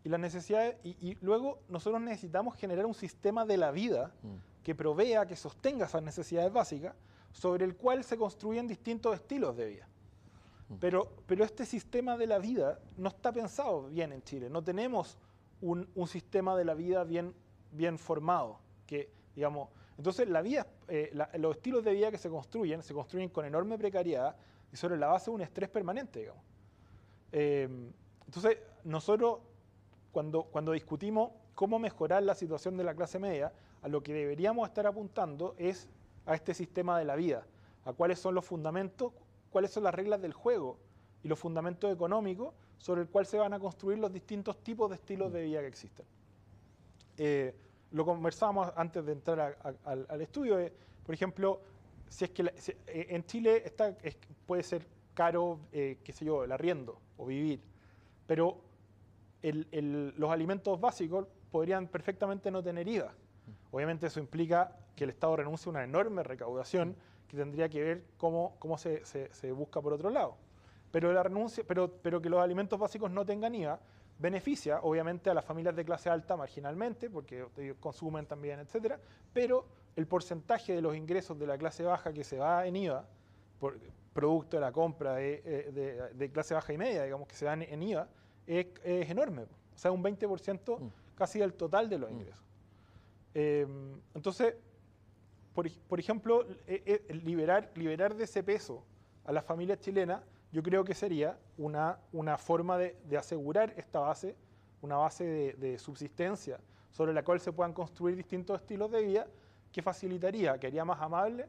Y luego nosotros necesitamos generar un sistema de la vida que provea, que sostenga esas necesidades básicas, sobre el cual se construyen distintos estilos de vida. Pero este sistema de la vida no está pensado bien en Chile. No tenemos un sistema de la vida bien formado. Que, digamos, Entonces, los estilos de vida que se construyen con enorme precariedad y sobre la base de un estrés permanente, digamos. Entonces, nosotros, cuando discutimos cómo mejorar la situación de la clase media, a lo que deberíamos estar apuntando es a este sistema de la vida, a cuáles son los fundamentos, cuáles son las reglas del juego y los fundamentos económicos sobre el cual se van a construir los distintos tipos de estilos de vida que existen. Lo conversábamos antes de entrar al estudio. Por ejemplo, si es que en Chile puede ser caro, qué sé yo, el arriendo o vivir, pero los alimentos básicos podrían perfectamente no tener IVA. Obviamente eso implica que el Estado renuncie a una enorme recaudación que tendría que ver cómo se busca por otro lado. Pero que los alimentos básicos no tengan IVA beneficia obviamente a las familias de clase alta marginalmente, porque ellos consumen también, etcétera, pero el porcentaje de los ingresos de la clase baja que se va en IVA, producto de la compra de clase baja y media, digamos, que se dan en IVA, es enorme. O sea, un 20% casi del total de los ingresos. Entonces, por ejemplo, liberar de ese peso a las familias chilenas, yo creo que sería una forma de asegurar esta base, una base de subsistencia sobre la cual se puedan construir distintos estilos de vida que facilitaría, que haría más amable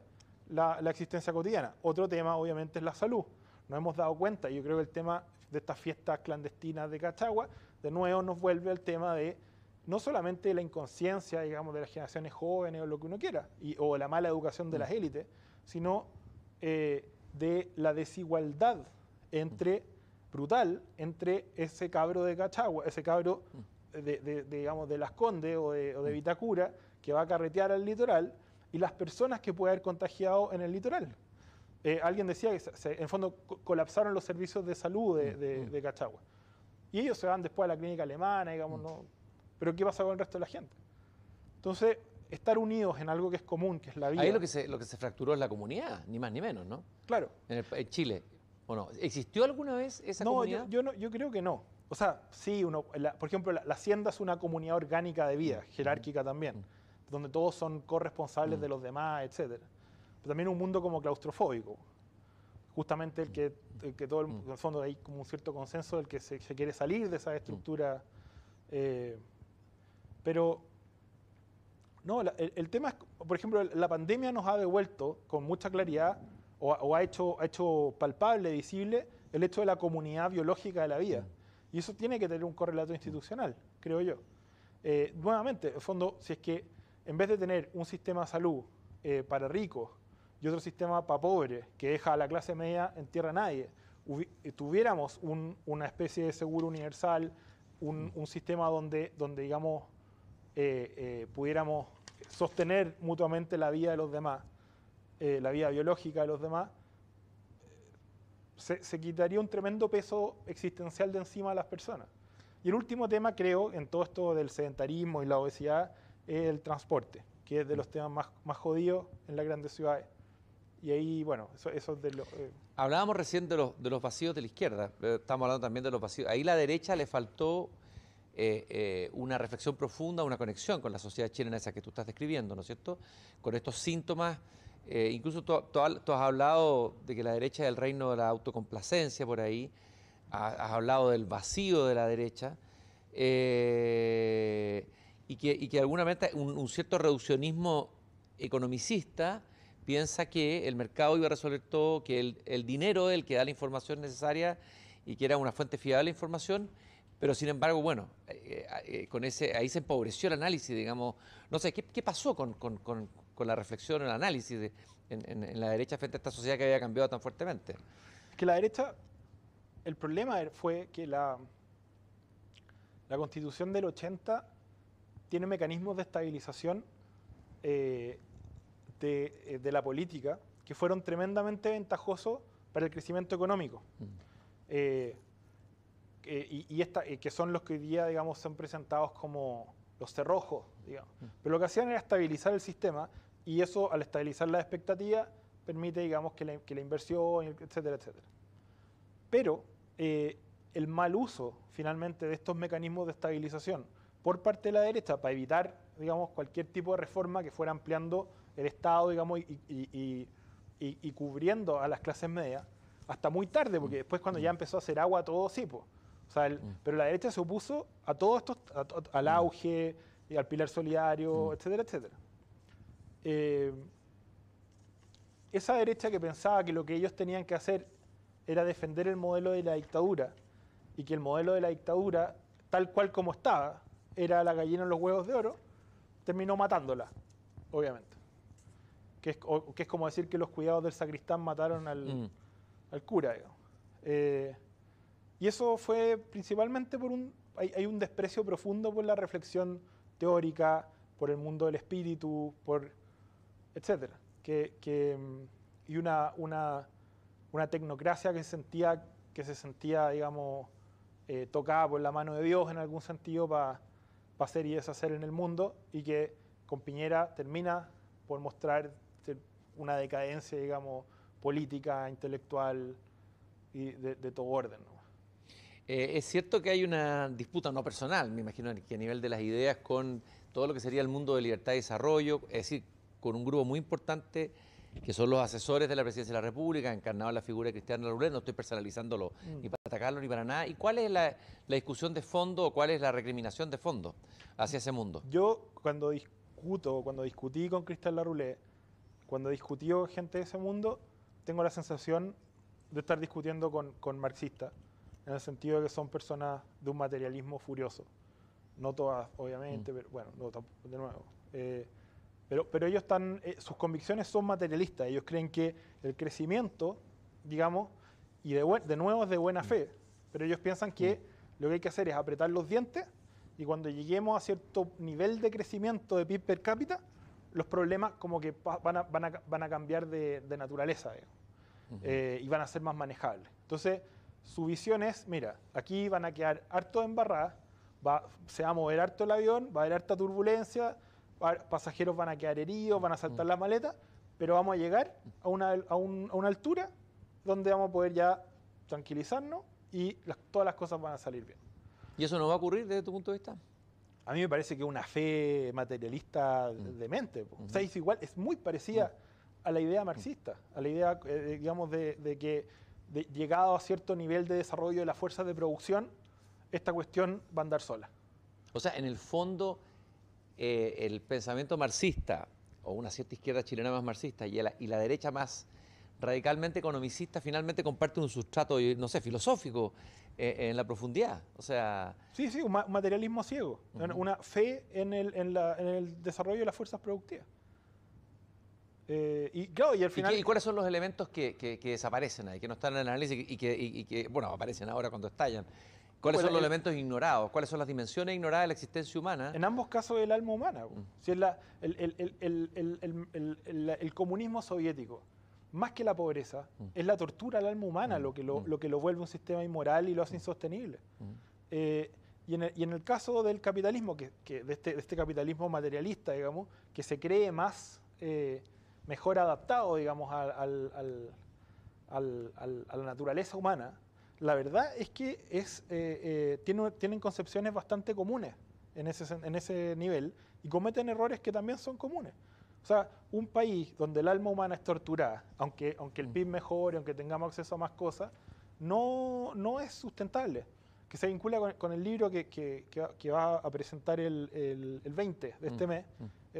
la existencia cotidiana. Otro tema, obviamente, es la salud. Nos hemos dado cuenta, y yo creo que el tema de estas fiestas clandestinas de Cachagua, de nuevo nos vuelve al tema de no solamente la inconsciencia, digamos, de las generaciones jóvenes o lo que uno quiera, o la mala educación de las élites, sino de la desigualdad brutal entre ese cabro de Cachagua, ese cabro digamos, de Las Condes o de Vitacura, que va a carretear al litoral, y las personas que puede haber contagiado en el litoral. Alguien decía que en el fondo colapsaron los servicios de salud de Cachagua. Y ellos se van después a la clínica alemana, digamos, ¿no? Pero ¿qué pasa con el resto de la gente? Entonces, estar unidos en algo que es común, que es la vida. Ahí lo que se fracturó es la comunidad, ni más ni menos, ¿no? Claro. En Chile, ¿o no? ¿Existió alguna vez esa comunidad? Yo creo que no. O sea, sí, por ejemplo, la hacienda es una comunidad orgánica de vida, jerárquica también, donde todos son corresponsables de los demás, etcétera. Pero también un mundo como claustrofóbico. Justamente el que todo en el fondo hay como un cierto consenso del que se quiere salir de esa estructura. Pero no, el tema es, por ejemplo, la pandemia nos ha devuelto con mucha claridad o ha hecho palpable, visible, el hecho de la comunidad biológica de la vida. Y eso tiene que tener un correlato institucional, creo yo. Nuevamente, en el fondo, si es que en vez de tener un sistema de salud para ricos y otro sistema para pobres, que deja a la clase media en tierra a nadie, tuviéramos una especie de seguro universal, un sistema donde digamos, pudiéramos sostener mutuamente la vida de los demás, la vida biológica de los demás, se quitaría un tremendo peso existencial de encima de las personas. Y el último tema, creo, en todo esto del sedentarismo y la obesidad, es el transporte, que es de los temas más jodidos en las grandes ciudades. Y ahí, bueno, eso es de lo... Hablábamos recién de los vacíos de la izquierda, estamos hablando también de los vacíos. Ahí la derecha le faltó una reflexión profunda, una conexión con la sociedad chilena, esa que tú estás describiendo, ¿no es cierto? Con estos síntomas, incluso tú has hablado de que la derecha es el reino de la autocomplacencia por ahí, has hablado del vacío de la derecha, y que de alguna manera un cierto reduccionismo economicista piensa que el mercado iba a resolver todo, que el dinero es el que da la información necesaria y que era una fuente fiable de información, pero sin embargo, bueno, ahí se empobreció el análisis, digamos. No sé, ¿qué pasó con la reflexión, el análisis en la derecha frente a esta sociedad que había cambiado tan fuertemente? Que la derecha, el problema fue que la Constitución del 80 tiene mecanismos de estabilización de la política que fueron tremendamente ventajosos para el crecimiento económico. Que son los que hoy día, digamos, son presentados como los cerrojos, digamos. Pero lo que hacían era estabilizar el sistema, y eso, al estabilizar las expectativas, permite, digamos, que la inversión, etcétera, etcétera. Pero el mal uso, finalmente, de estos mecanismos de estabilización por parte de la derecha para evitar digamos, cualquier tipo de reforma que fuera ampliando el Estado, digamos, y cubriendo a las clases medias, hasta muy tarde, porque después cuando ya empezó a hacer agua todo, sí, pues. O sea, pero la derecha se opuso a todo esto, al auge, y al pilar solidario, etcétera, etcétera. Esa derecha que pensaba que lo que ellos tenían que hacer era defender el modelo de la dictadura, y que el modelo de la dictadura, tal cual como estaba, era la gallina en los huevos de oro, terminó matándola, obviamente. Que es como decir que los cuidados del sacristán mataron al cura, digamos. Y eso fue principalmente por hay un desprecio profundo por la reflexión teórica, por el mundo del espíritu, etcétera. Y una tecnocracia que se sentía, digamos, tocada por la mano de Dios en algún sentido para hacer y deshacer en el mundo, y que con Piñera termina por mostrar una decadencia, digamos, política, intelectual y de todo orden, ¿no? Es cierto que hay una disputa no personal, me imagino que a nivel de las ideas, con todo lo que sería el mundo de libertad y desarrollo, es decir, con un grupo muy importante que son los asesores de la Presidencia de la República, encarnado en la figura de Cristian Larroulet. No estoy personalizándolo ni para atacarlo ni para nada. ¿Y cuál es la discusión de fondo o cuál es la recriminación de fondo hacia ese mundo? Yo cuando discutí con Cristian Larroulet, cuando discutí con gente de ese mundo, tengo la sensación de estar discutiendo con marxistas, en el sentido de que son personas de un materialismo furioso. No todas, obviamente, pero bueno, no, tampoco, de nuevo. Pero ellos sus convicciones son materialistas. Ellos creen que el crecimiento, digamos, y de nuevo es de buena fe, pero ellos piensan que lo que hay que hacer es apretar los dientes, y cuando lleguemos a cierto nivel de crecimiento de PIB per cápita, los problemas como que van a cambiar de naturaleza, digamos, y van a ser más manejables. Entonces, su visión es, mira, aquí van a quedar harto embarradas, se va a mover harto el avión, va a haber harta turbulencia, pasajeros van a quedar heridos, van a saltar las maletas, pero vamos a llegar a una altura donde vamos a poder ya tranquilizarnos y todas las cosas van a salir bien. ¿Y eso no va a ocurrir desde tu punto de vista? A mí me parece que es una fe materialista demente. O sea, es muy parecida a la idea marxista, a la idea, digamos, de que llegado a cierto nivel de desarrollo de las fuerzas de producción, esta cuestión va a andar sola. O sea, en el fondo, el pensamiento marxista, o una cierta izquierda chilena más marxista, y la derecha más radicalmente economicista, finalmente comparte un sustrato, no sé, filosófico en la profundidad. O sea... Sí, un materialismo ciego, una fe en el desarrollo de las fuerzas productivas. Y claro, y al final... ¿Y cuáles son los elementos que desaparecen ahí, que no están en el análisis y que, bueno, aparecen ahora cuando estallan? ¿Cuáles son los elementos ignorados? ¿Cuáles son las dimensiones ignoradas de la existencia humana? En ambos casos, el alma humana. Si es el comunismo soviético, más que la pobreza, es la tortura al alma humana lo que lo vuelve un sistema inmoral y lo hace insostenible. Y en el caso del capitalismo, de este capitalismo materialista, digamos, que se cree mejor adaptado, digamos, a la naturaleza humana, la verdad es que tienen concepciones bastante comunes en ese nivel, y cometen errores que también son comunes. O sea, un país donde el alma humana es torturada, aunque el PIB mejore, aunque tengamos acceso a más cosas, no es sustentable. Que se vincula con el libro que va a presentar el 20 de este mes,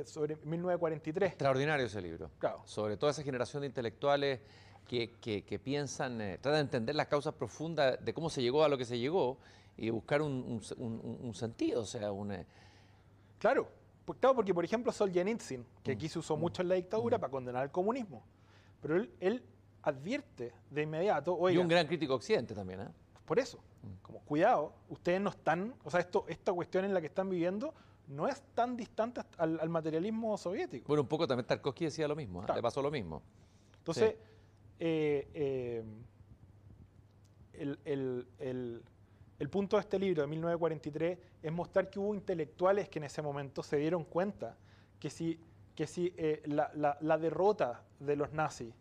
sobre 1943. Extraordinario ese libro. Claro. Sobre toda esa generación de intelectuales que piensan, tratan de entender las causas profundas de cómo se llegó a lo que se llegó y buscar un sentido, o sea, Claro, porque por ejemplo Solzhenitsyn, que aquí se usó mucho en la dictadura para condenar el comunismo, pero él advierte de inmediato... Oiga, y un gran crítico occidente también, ¿eh? Por eso, como cuidado, ustedes no están... O sea, esta cuestión en la que están viviendo no es tan distante al materialismo soviético. Bueno, un poco también Tarkovsky decía lo mismo, ¿eh? Claro. Le pasó lo mismo. Entonces, Sí. El punto de este libro de 1943 es mostrar que hubo intelectuales que en ese momento se dieron cuenta que si la derrota de los nazis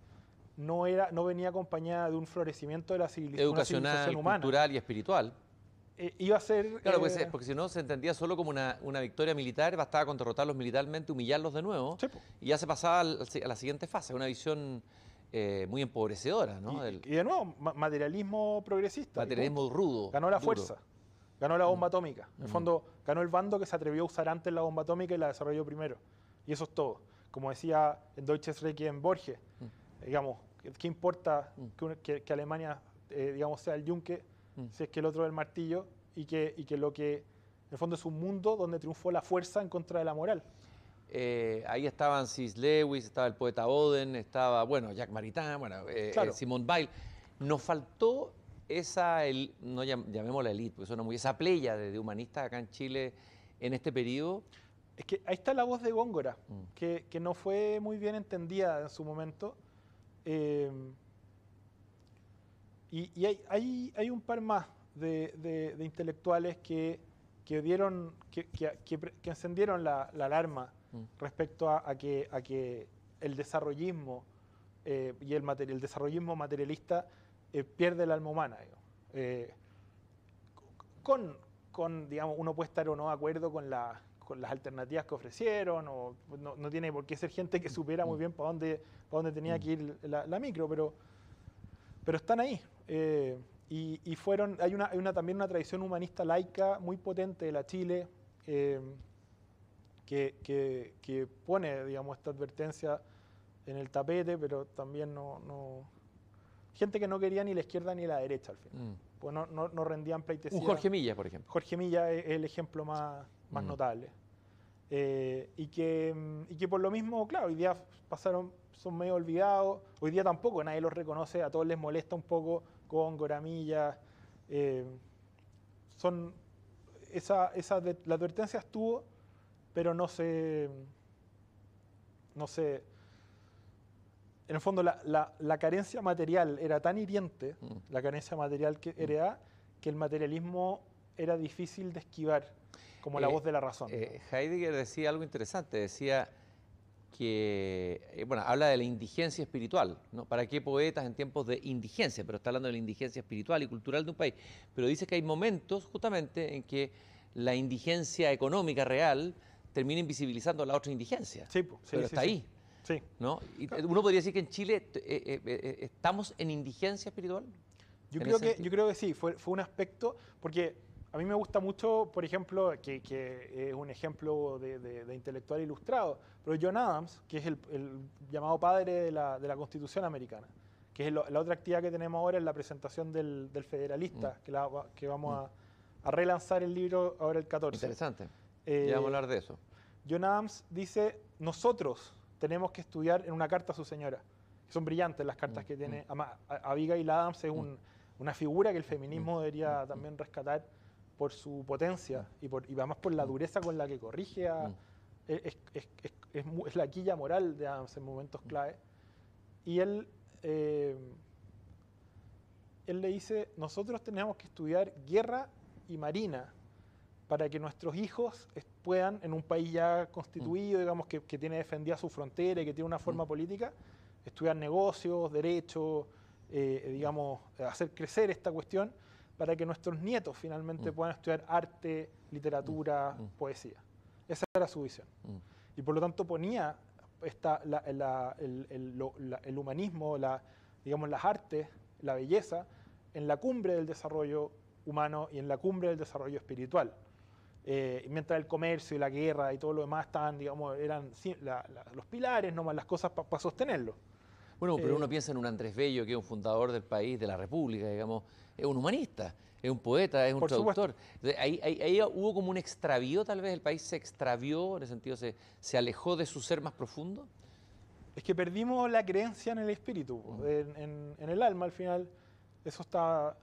no venía acompañada de un florecimiento de una Educacional, civilización humana, cultural y espiritual. iba a ser... Claro, porque si no se entendía solo como una victoria militar, bastaba con derrotarlos militarmente, humillarlos de nuevo, sí, po. y ya se pasaba a la siguiente fase, una visión muy empobrecedora, ¿no? Del Y de nuevo, materialismo progresista. Y materialismo punto. rudo. Ganó la duro. fuerza, ganó la bomba atómica. En el fondo, ganó el bando que se atrevió a usar antes la bomba atómica y la desarrolló primero. Y eso es todo. Como decía en Deutsches Requiem Borges, digamos, ¿qué importa que Alemania digamos, sea el yunque si es que el otro es el martillo? Y que lo que, en el fondo, es un mundo donde triunfó la fuerza en contra de la moral. Ahí estaban C.S. Lewis, estaba el poeta Oden, estaba, bueno, Jacques Maritain, bueno, Claro. Simone Weil. Nos faltó esa, no llamémosla elite, porque suena muy, esa playa de humanistas acá en Chile en este periodo. Es que ahí está la voz de Góngora, que no fue muy bien entendida en su momento. Y hay un par más de intelectuales que encendieron la alarma respecto a que el desarrollismo y el desarrollismo materialista pierde el alma humana. Digamos, uno puede estar o no de acuerdo con las alternativas que ofrecieron, o no tiene por qué ser gente que supiera muy bien para dónde tenía que ir la micro, pero están ahí. Y hay también una tradición humanista laica muy potente de la Chile que pone, digamos, esta advertencia en el tapete, pero también gente que no quería ni la izquierda ni la derecha al final. Pues no rendían pleitesía. Un Jorge Milla, por ejemplo. Jorge Milla es el ejemplo más notable. Y que por lo mismo, claro, hoy día son medio olvidados. Hoy día tampoco, nadie los reconoce, a todos les molesta un poco Góngora, Milla. La advertencia estuvo, pero no se... En el fondo, la carencia material era tan hiriente, la carencia material que era, que el materialismo era difícil de esquivar, como la voz de la razón. Heidegger decía algo interesante, decía que, bueno, habla de la indigencia espiritual, ¿no? ¿Para qué poetas en tiempos de indigencia? Pero está hablando de la indigencia espiritual y cultural de un país. Pero dice que hay momentos, justamente, en que la indigencia económica real termina invisibilizando la otra indigencia. Sí, pero está ahí. Sí. ¿No? Y uno podría decir que en Chile estamos en indigencia espiritual. Yo creo que sí, fue un aspecto, porque a mí me gusta mucho, por ejemplo, que es un ejemplo de intelectual ilustrado, pero John Adams, que es el llamado padre de la Constitución americana, que es la otra actividad que tenemos ahora, es la presentación del Federalista, que vamos a relanzar el libro ahora el 14. Interesante, ya vamos a hablar de eso. John Adams dice, nosotros tenemos que estudiar en una carta a su señora. Son brillantes las cartas que tiene. Abigail Adams es una figura que el feminismo debería también rescatar por su potencia y además por la dureza con la que corrige es la quilla moral de Adams en momentos clave. Y él le dice, nosotros tenemos que estudiar guerra y marina para que nuestros hijos puedan, en un país ya constituido, digamos, que tiene defendida su frontera y que tiene una forma política, estudiar negocios, derecho, digamos, hacer crecer esta cuestión para que nuestros nietos finalmente puedan estudiar arte, literatura, poesía. Esa era su visión. Y por lo tanto ponía el humanismo, digamos, las artes, la belleza, en la cumbre del desarrollo humano y en la cumbre del desarrollo espiritual. Mientras el comercio y la guerra y todo lo demás estaban, digamos, eran los pilares, nomás las cosas para sostenerlo. Bueno, pero uno piensa en un Andrés Bello, que es un fundador del país, de la República, digamos, es un humanista, es un poeta, es un traductor. Ahí hubo como un extravío, tal vez el país se extravió, en el sentido se alejó de su ser más profundo. Es que perdimos la creencia en el espíritu, en el alma al final. Eso está...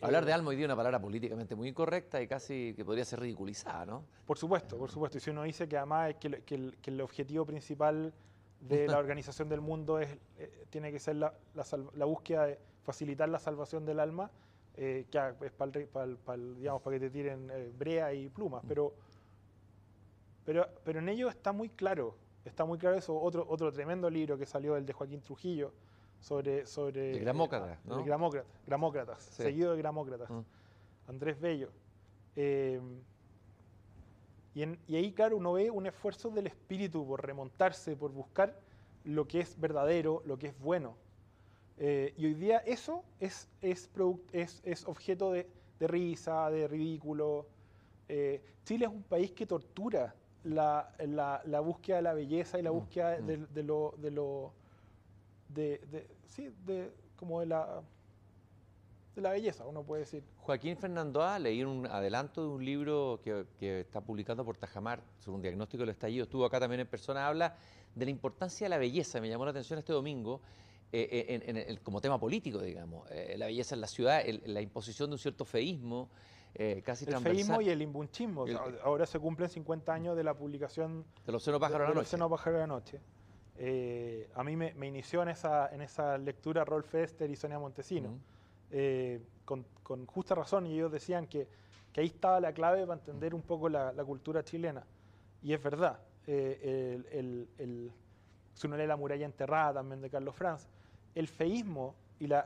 Hablar de alma hoy día es una palabra políticamente muy incorrecta y casi que podría ser ridiculizada, ¿no? Por supuesto, por supuesto. Y si uno dice que además es que el objetivo principal de la organización del mundo tiene que ser la búsqueda de facilitar la salvación del alma, que es digamos, para que te tiren brea y plumas. Pero en ello está muy claro eso. Otro tremendo libro que salió, el de Joaquín Trujillo, sobre el Gramócratas, ¿no? Gramócratas, sí. Seguido de Gramócratas. Andrés Bello. Y ahí, claro, uno ve un esfuerzo del espíritu por remontarse, por buscar lo que es verdadero, lo que es bueno. Y hoy día eso es objeto de risa, de ridículo. Chile es un país que tortura la búsqueda de la belleza y la búsqueda como de la belleza, uno puede decir. Joaquín Fernandoa, leí un adelanto de un libro que está publicando por Tajamar sobre un diagnóstico del estallido. Estuvo acá también en persona, habla de la importancia de la belleza. Me llamó la atención este domingo como tema político, digamos. La belleza en la ciudad, la imposición de un cierto feísmo casi transversal. El feísmo y el imbunchismo. Ahora se cumplen 50 años de la publicación de Los Senos Pájaros de la Noche. A mí me inició en esa lectura Rolf Ester y Sonia Montesino. Con justa razón, y ellos decían que ahí estaba la clave para entender un poco la cultura chilena. Y es verdad. Si uno lee La muralla enterrada también de Carlos Franz, el feísmo y en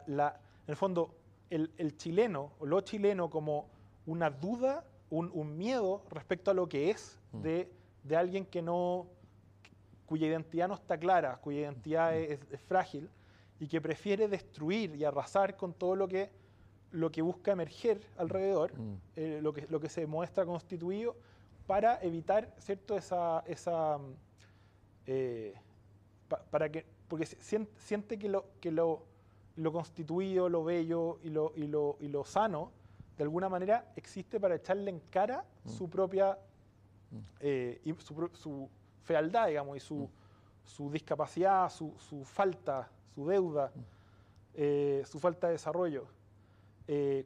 el fondo el chileno, o lo chileno como una duda, un miedo respecto a lo que es de alguien cuya identidad no está clara, cuya identidad es frágil, y que prefiere destruir y arrasar con todo lo que busca emerger alrededor, lo que se muestra constituido, para evitar, ¿cierto?, porque siente que lo constituido, lo bello y lo sano, de alguna manera existe para echarle en cara su propia su fealdad, digamos, y su discapacidad, su falta, su deuda, su falta de desarrollo.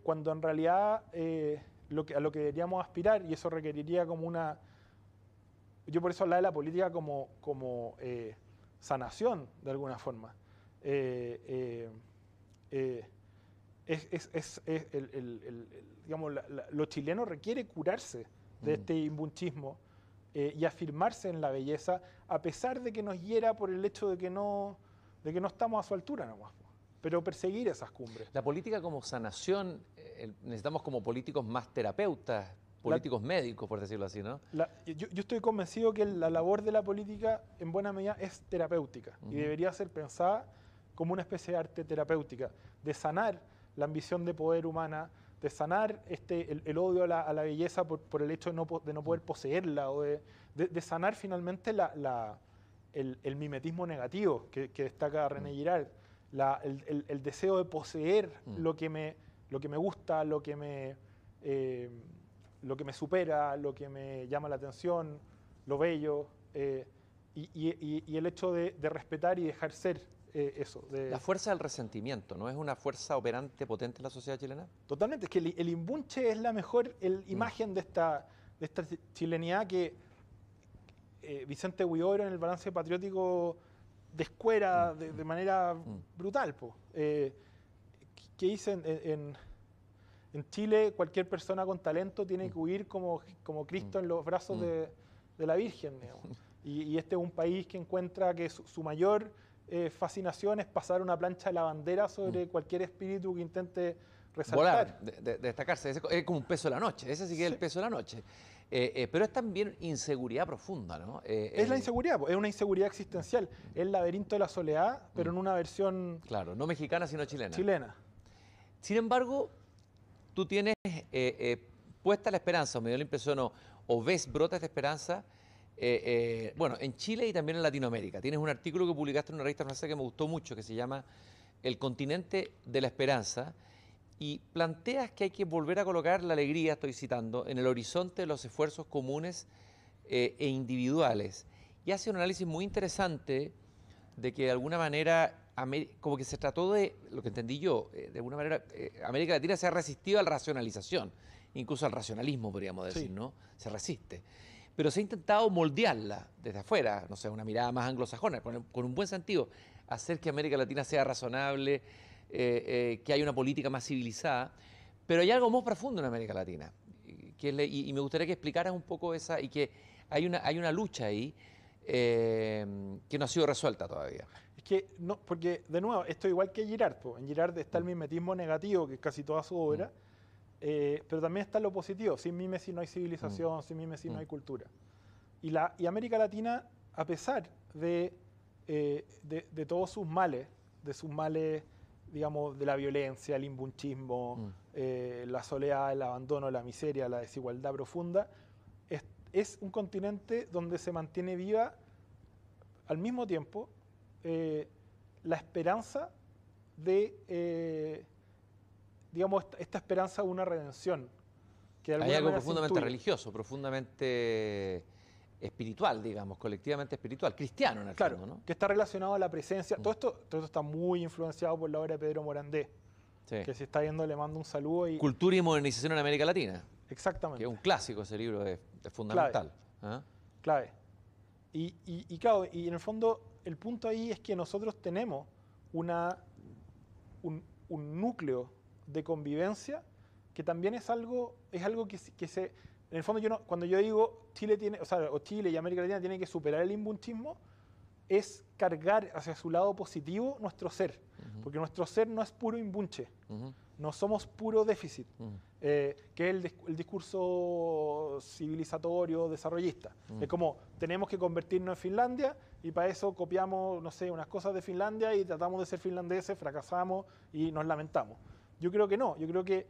Cuando en realidad a lo que deberíamos aspirar, y eso requeriría como una... Yo por eso hablaba de la política como sanación, de alguna forma. Digamos, lo chileno requiere curarse de este imbunchismo y afirmarse en la belleza, a pesar de que nos hiera por el hecho de que no estamos a su altura nomás. Pero perseguir esas cumbres. La política como sanación, necesitamos como políticos más terapeutas, políticos médicos, por decirlo así, ¿no? Yo estoy convencido que la labor de la política, en buena medida, es terapéutica y debería ser pensada como una especie de arte terapéutica, de sanar la ambición de poder humana, de sanar el odio a la belleza por el hecho de no poder poseerla, o de sanar finalmente el mimetismo negativo que destaca René Girard, el deseo de poseer lo que me gusta, lo que me supera, lo que me llama la atención, lo bello, y el hecho de respetar y dejar ser eso. La fuerza del resentimiento, ¿no es una fuerza operante potente en la sociedad chilena? Totalmente, es que el imbunche es la mejor imagen de esta chilenidad que Vicente Huidobro en el balance patriótico descuera de manera brutal. Que dice en Chile cualquier persona con talento tiene que huir como Cristo en los brazos de la Virgen. Y este es un país que encuentra que su mayor fascinación es pasar una plancha de la bandera sobre cualquier espíritu que intente resaltar. Volar, destacarse. Es como un peso de la noche, ese sí que es el peso de la noche. Pero es también inseguridad profunda, ¿no? Es la inseguridad, es una inseguridad existencial. Es el laberinto de la soledad, pero en una versión... Claro, no mexicana, sino chilena. Chilena. Sin embargo, tú tienes puesta la esperanza, o me dio la impresión, o ves brotes de esperanza, bueno, en Chile y también en Latinoamérica. Tienes un artículo que publicaste en una revista francesa que me gustó mucho, que se llama El continente de la esperanza, y planteas que hay que volver a colocar la alegría, estoy citando, en el horizonte de los esfuerzos comunes e individuales. Y hace un análisis muy interesante de que de alguna manera, como que se trató de, lo que entendí yo, de alguna manera América Latina se ha resistido a la racionalización, incluso al racionalismo podríamos decir, Sí. ¿no? Se resiste. Pero se ha intentado moldearla desde afuera, no sé, una mirada más anglosajona, con un buen sentido, hacer que América Latina sea razonable, que haya una política más civilizada, pero hay algo más profundo en América Latina, y me gustaría que explicaras un poco esa, y que hay una lucha ahí que no ha sido resuelta todavía. Es que, no, porque de nuevo, esto igual que Girard, en Girard está el mimetismo negativo, que es casi toda su obra, pero también está lo positivo. Sin mímesis no hay civilización, sin mímesis no hay cultura. Y América Latina, a pesar de todos sus males, digamos, de la violencia, el imbunchismo, la soledad, el abandono, la miseria, la desigualdad profunda, es un continente donde se mantiene viva al mismo tiempo la esperanza de, digamos, esta esperanza de una redención. Que de alguna Hay algo manera se profundamente intuye. religioso, profundamente espiritual, digamos, colectivamente espiritual, cristiano en el Claro, fondo, ¿no? que está relacionado a la presencia. Todo esto está muy influenciado por la obra de Pedro Morandé, Sí. que si está viendo le mando un saludo. Cultura y modernización en América Latina, que Exactamente, es un clásico ese libro, es fundamental. ¿Ah? clave. Claro, y en el fondo el punto ahí es que nosotros tenemos un núcleo de convivencia que también es algo que se... En el fondo, cuando yo digo Chile tiene, o Chile y América Latina tienen que superar el imbunchismo, es cargar hacia su lado positivo nuestro ser. Porque nuestro ser no es puro imbunche, no somos puro déficit, que es el discurso civilizatorio, desarrollista. Es como, tenemos que convertirnos en Finlandia y para eso copiamos, no sé, unas cosas de Finlandia y tratamos de ser finlandeses, fracasamos y nos lamentamos. Yo creo que no, yo creo que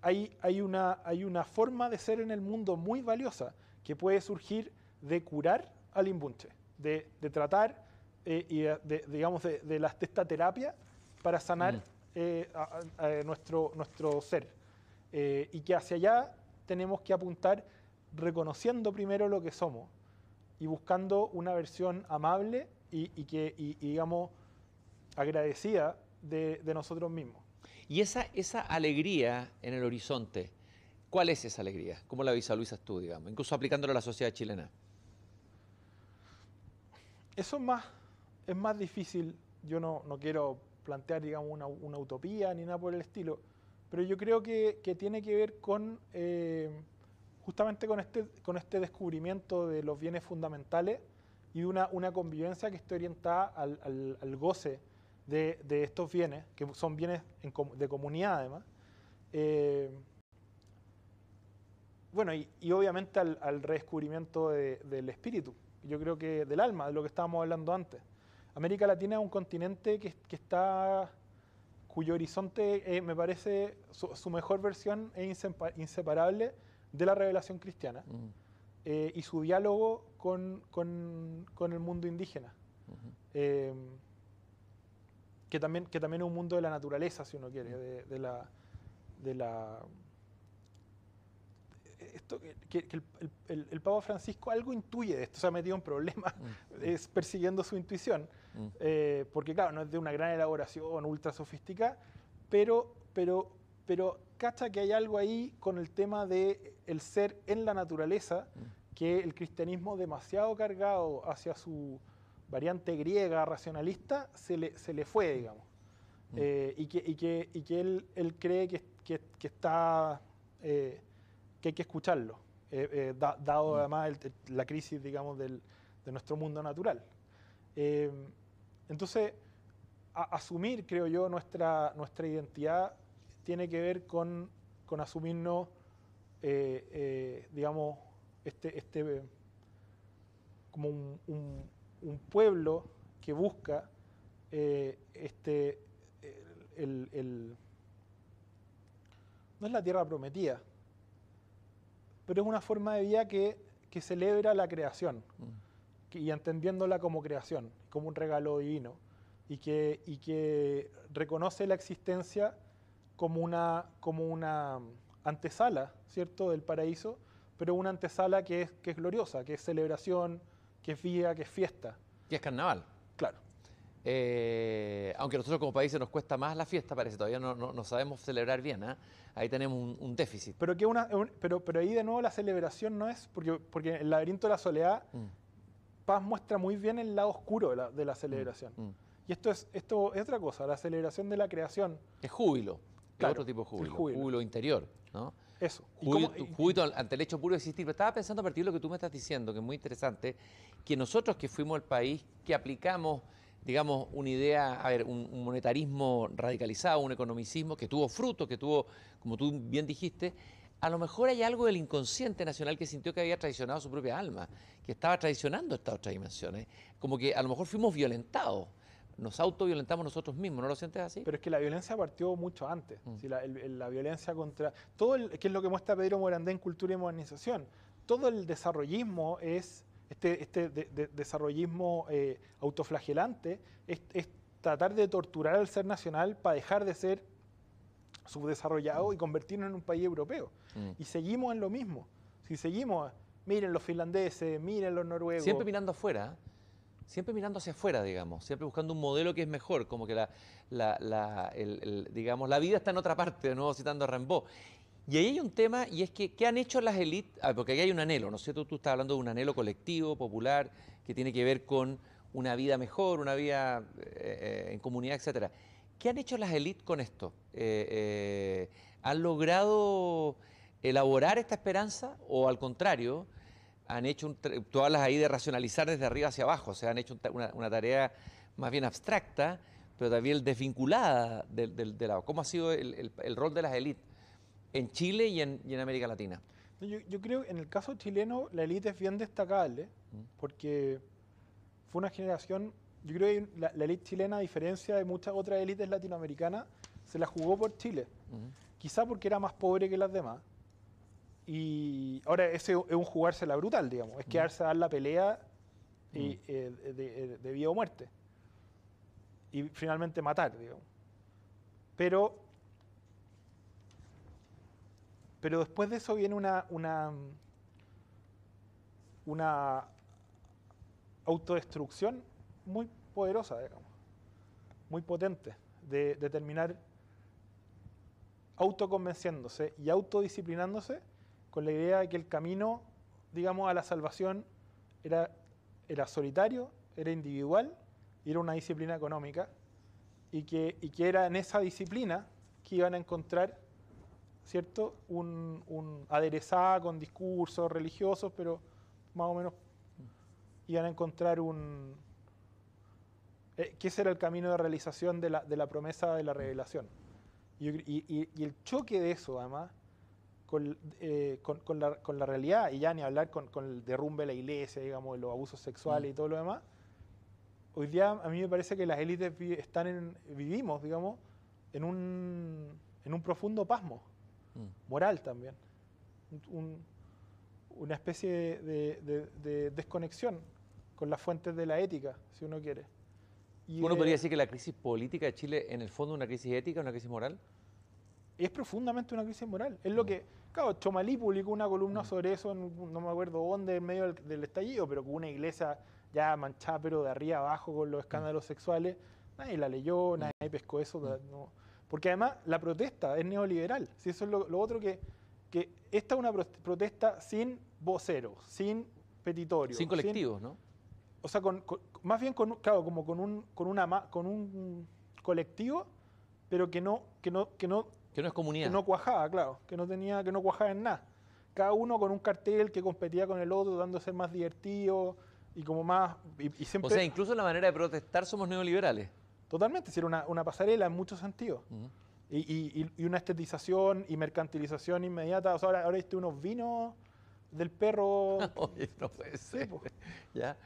hay una forma de ser en el mundo muy valiosa que puede surgir de curar al imbunche, de tratar digamos, de esta terapia para sanar a nuestro ser. Y que hacia allá tenemos que apuntar reconociendo primero lo que somos y buscando una versión amable y digamos, agradecida de nosotros mismos. Y esa alegría en el horizonte, ¿cuál es esa alegría? ¿Cómo la visualizas tú, digamos? Incluso aplicándolo a la sociedad chilena. Eso es más difícil. Yo no quiero plantear, digamos, una utopía ni nada por el estilo, pero yo creo que tiene que ver con justamente con este descubrimiento de los bienes fundamentales y una convivencia que esté orientada al goce de estos bienes, que son bienes de comunidad además. Bueno, y obviamente al redescubrimiento del espíritu, yo creo que del alma, de lo que estábamos hablando antes. América Latina es un continente cuyo horizonte, me parece, su mejor versión es inseparable de la revelación cristiana y su diálogo con el mundo indígena. Que también es un mundo de la naturaleza, si uno quiere, el Papa Francisco algo intuye de esto, se ha metido en problemas es persiguiendo su intuición, porque claro, no es de una gran elaboración ultra sofisticada, pero cacha que hay algo ahí con el tema de el ser en la naturaleza, que el cristianismo demasiado cargado hacia su variante griega racionalista se le fue, digamos. Y que él cree que está que hay que escucharlo, dado además la crisis, digamos, de nuestro mundo natural. Entonces, asumir, creo yo, nuestra identidad tiene que ver con asumirnos, digamos, como un pueblo que busca no es la tierra prometida, pero es una forma de vida que celebra la creación y entendiéndola como creación, como un regalo divino, y que reconoce la existencia como una antesala, ¿cierto?, del paraíso, pero una antesala que es gloriosa, que es celebración, que es vida, que es fiesta. Y es carnaval. Claro. Aunque a nosotros como países nos cuesta más la fiesta, parece, todavía no sabemos celebrar bien, ¿eh? Ahí tenemos un déficit. Pero ahí de nuevo la celebración no es, porque el laberinto de la soledad, Paz muestra muy bien el lado oscuro de la celebración. Y esto es otra cosa, la celebración de la creación. Es júbilo, claro, es otro tipo de júbilo, el júbilo interior, ¿no? Eso. Júbilo ante el hecho puro de existir. Pero estaba pensando a partir de lo que tú me estás diciendo, que es muy interesante, que nosotros que fuimos el país que aplicamos digamos, una idea, a ver, un monetarismo radicalizado, un economicismo que tuvo frutos, que tuvo, como tú bien dijiste, a lo mejor hay algo del inconsciente nacional que sintió que había traicionado su propia alma, que estaba traicionando estas otras dimensiones, como que a lo mejor fuimos violentados, nos autoviolentamos nosotros mismos, ¿no lo sientes así? Pero es que la violencia partió mucho antes. Mm. Si la violencia contra... que es lo que muestra Pedro Morandé en Cultura y Modernización. Todo el desarrollismo es... desarrollismo autoflagelante es tratar de torturar al ser nacional para dejar de ser subdesarrollado y convertirnos en un país europeo. Y seguimos en lo mismo. Si seguimos, miren los finlandeses, miren los noruegos. Siempre mirando afuera, ¿eh? Siempre mirando hacia afuera, digamos, siempre buscando un modelo que es mejor, como que digamos, la vida está en otra parte, de nuevo citando a Rimbaud. Y ahí hay un tema, y es que, ¿qué han hecho las élites? Porque ahí hay un anhelo, ¿no es cierto? Tú estás hablando de un anhelo colectivo, popular, que tiene que ver con una vida mejor, una vida en comunidad, etcétera. ¿Qué han hecho las élites con esto? ¿Han logrado elaborar esta esperanza o al contrario, han hecho, tú hablas ahí de racionalizar desde arriba hacia abajo, o sea, han hecho una tarea más bien abstracta, pero también desvinculada de la... ¿Cómo ha sido el rol de las élites en Chile y en América Latina? Yo creo que en el caso chileno la élite es bien destacable, porque fue una generación, yo creo que la élite chilena, a diferencia de muchas otras élites latinoamericanas, se la jugó por Chile. Quizá porque era más pobre que las demás. Y ahora ese es un jugársela brutal, digamos, es quedarse a dar la pelea de vida o muerte. Y finalmente matar, digamos. Pero después de eso viene una autodestrucción muy poderosa, digamos, muy potente, de terminar autoconvenciéndose y autodisciplinándose con la idea de que el camino, digamos, a la salvación era solitario, era individual y era una disciplina económica, y que era en esa disciplina que iban a encontrar, ¿cierto?, aderezada con discursos religiosos, pero más o menos iban a encontrar que ese era el camino de realización de la promesa de la revelación. Y el choque de eso, además, con la realidad, y ya ni hablar con el derrumbe de la iglesia, digamos, los abusos sexuales y todo lo demás, hoy día a mí me parece que las élites vivimos, digamos, en un profundo pasmo moral también, una especie de desconexión con las fuentes de la ética, si uno quiere. ¿Uno podría decir que la crisis política de Chile en el fondo es una crisis ética, una crisis moral? Es profundamente una crisis moral. Es lo que, claro, Chomalí publicó una columna sobre eso, no me acuerdo dónde, en medio del estallido, pero con una iglesia ya manchada, pero de arriba abajo con los escándalos sexuales. Nadie la leyó, nadie pescó eso. No. Porque además la protesta es neoliberal. Si eso es lo otro que esta es una protesta sin voceros, sin petitorios. Sin colectivos, ¿no? O sea, más bien claro, como con un colectivo, pero que no es comunidad. Que no cuajaba, claro, que no cuajaba en nada. Cada uno con un cartel que competía con el otro, dando a ser más divertido y como más... Y siempre, o sea, incluso en la manera de protestar somos neoliberales. Totalmente, si era una pasarela en muchos sentidos. Y una estetización y mercantilización inmediata. O sea, ahora viste unos vinos del perro... Oye, no puede ser. Sí, pues. ¿Ya?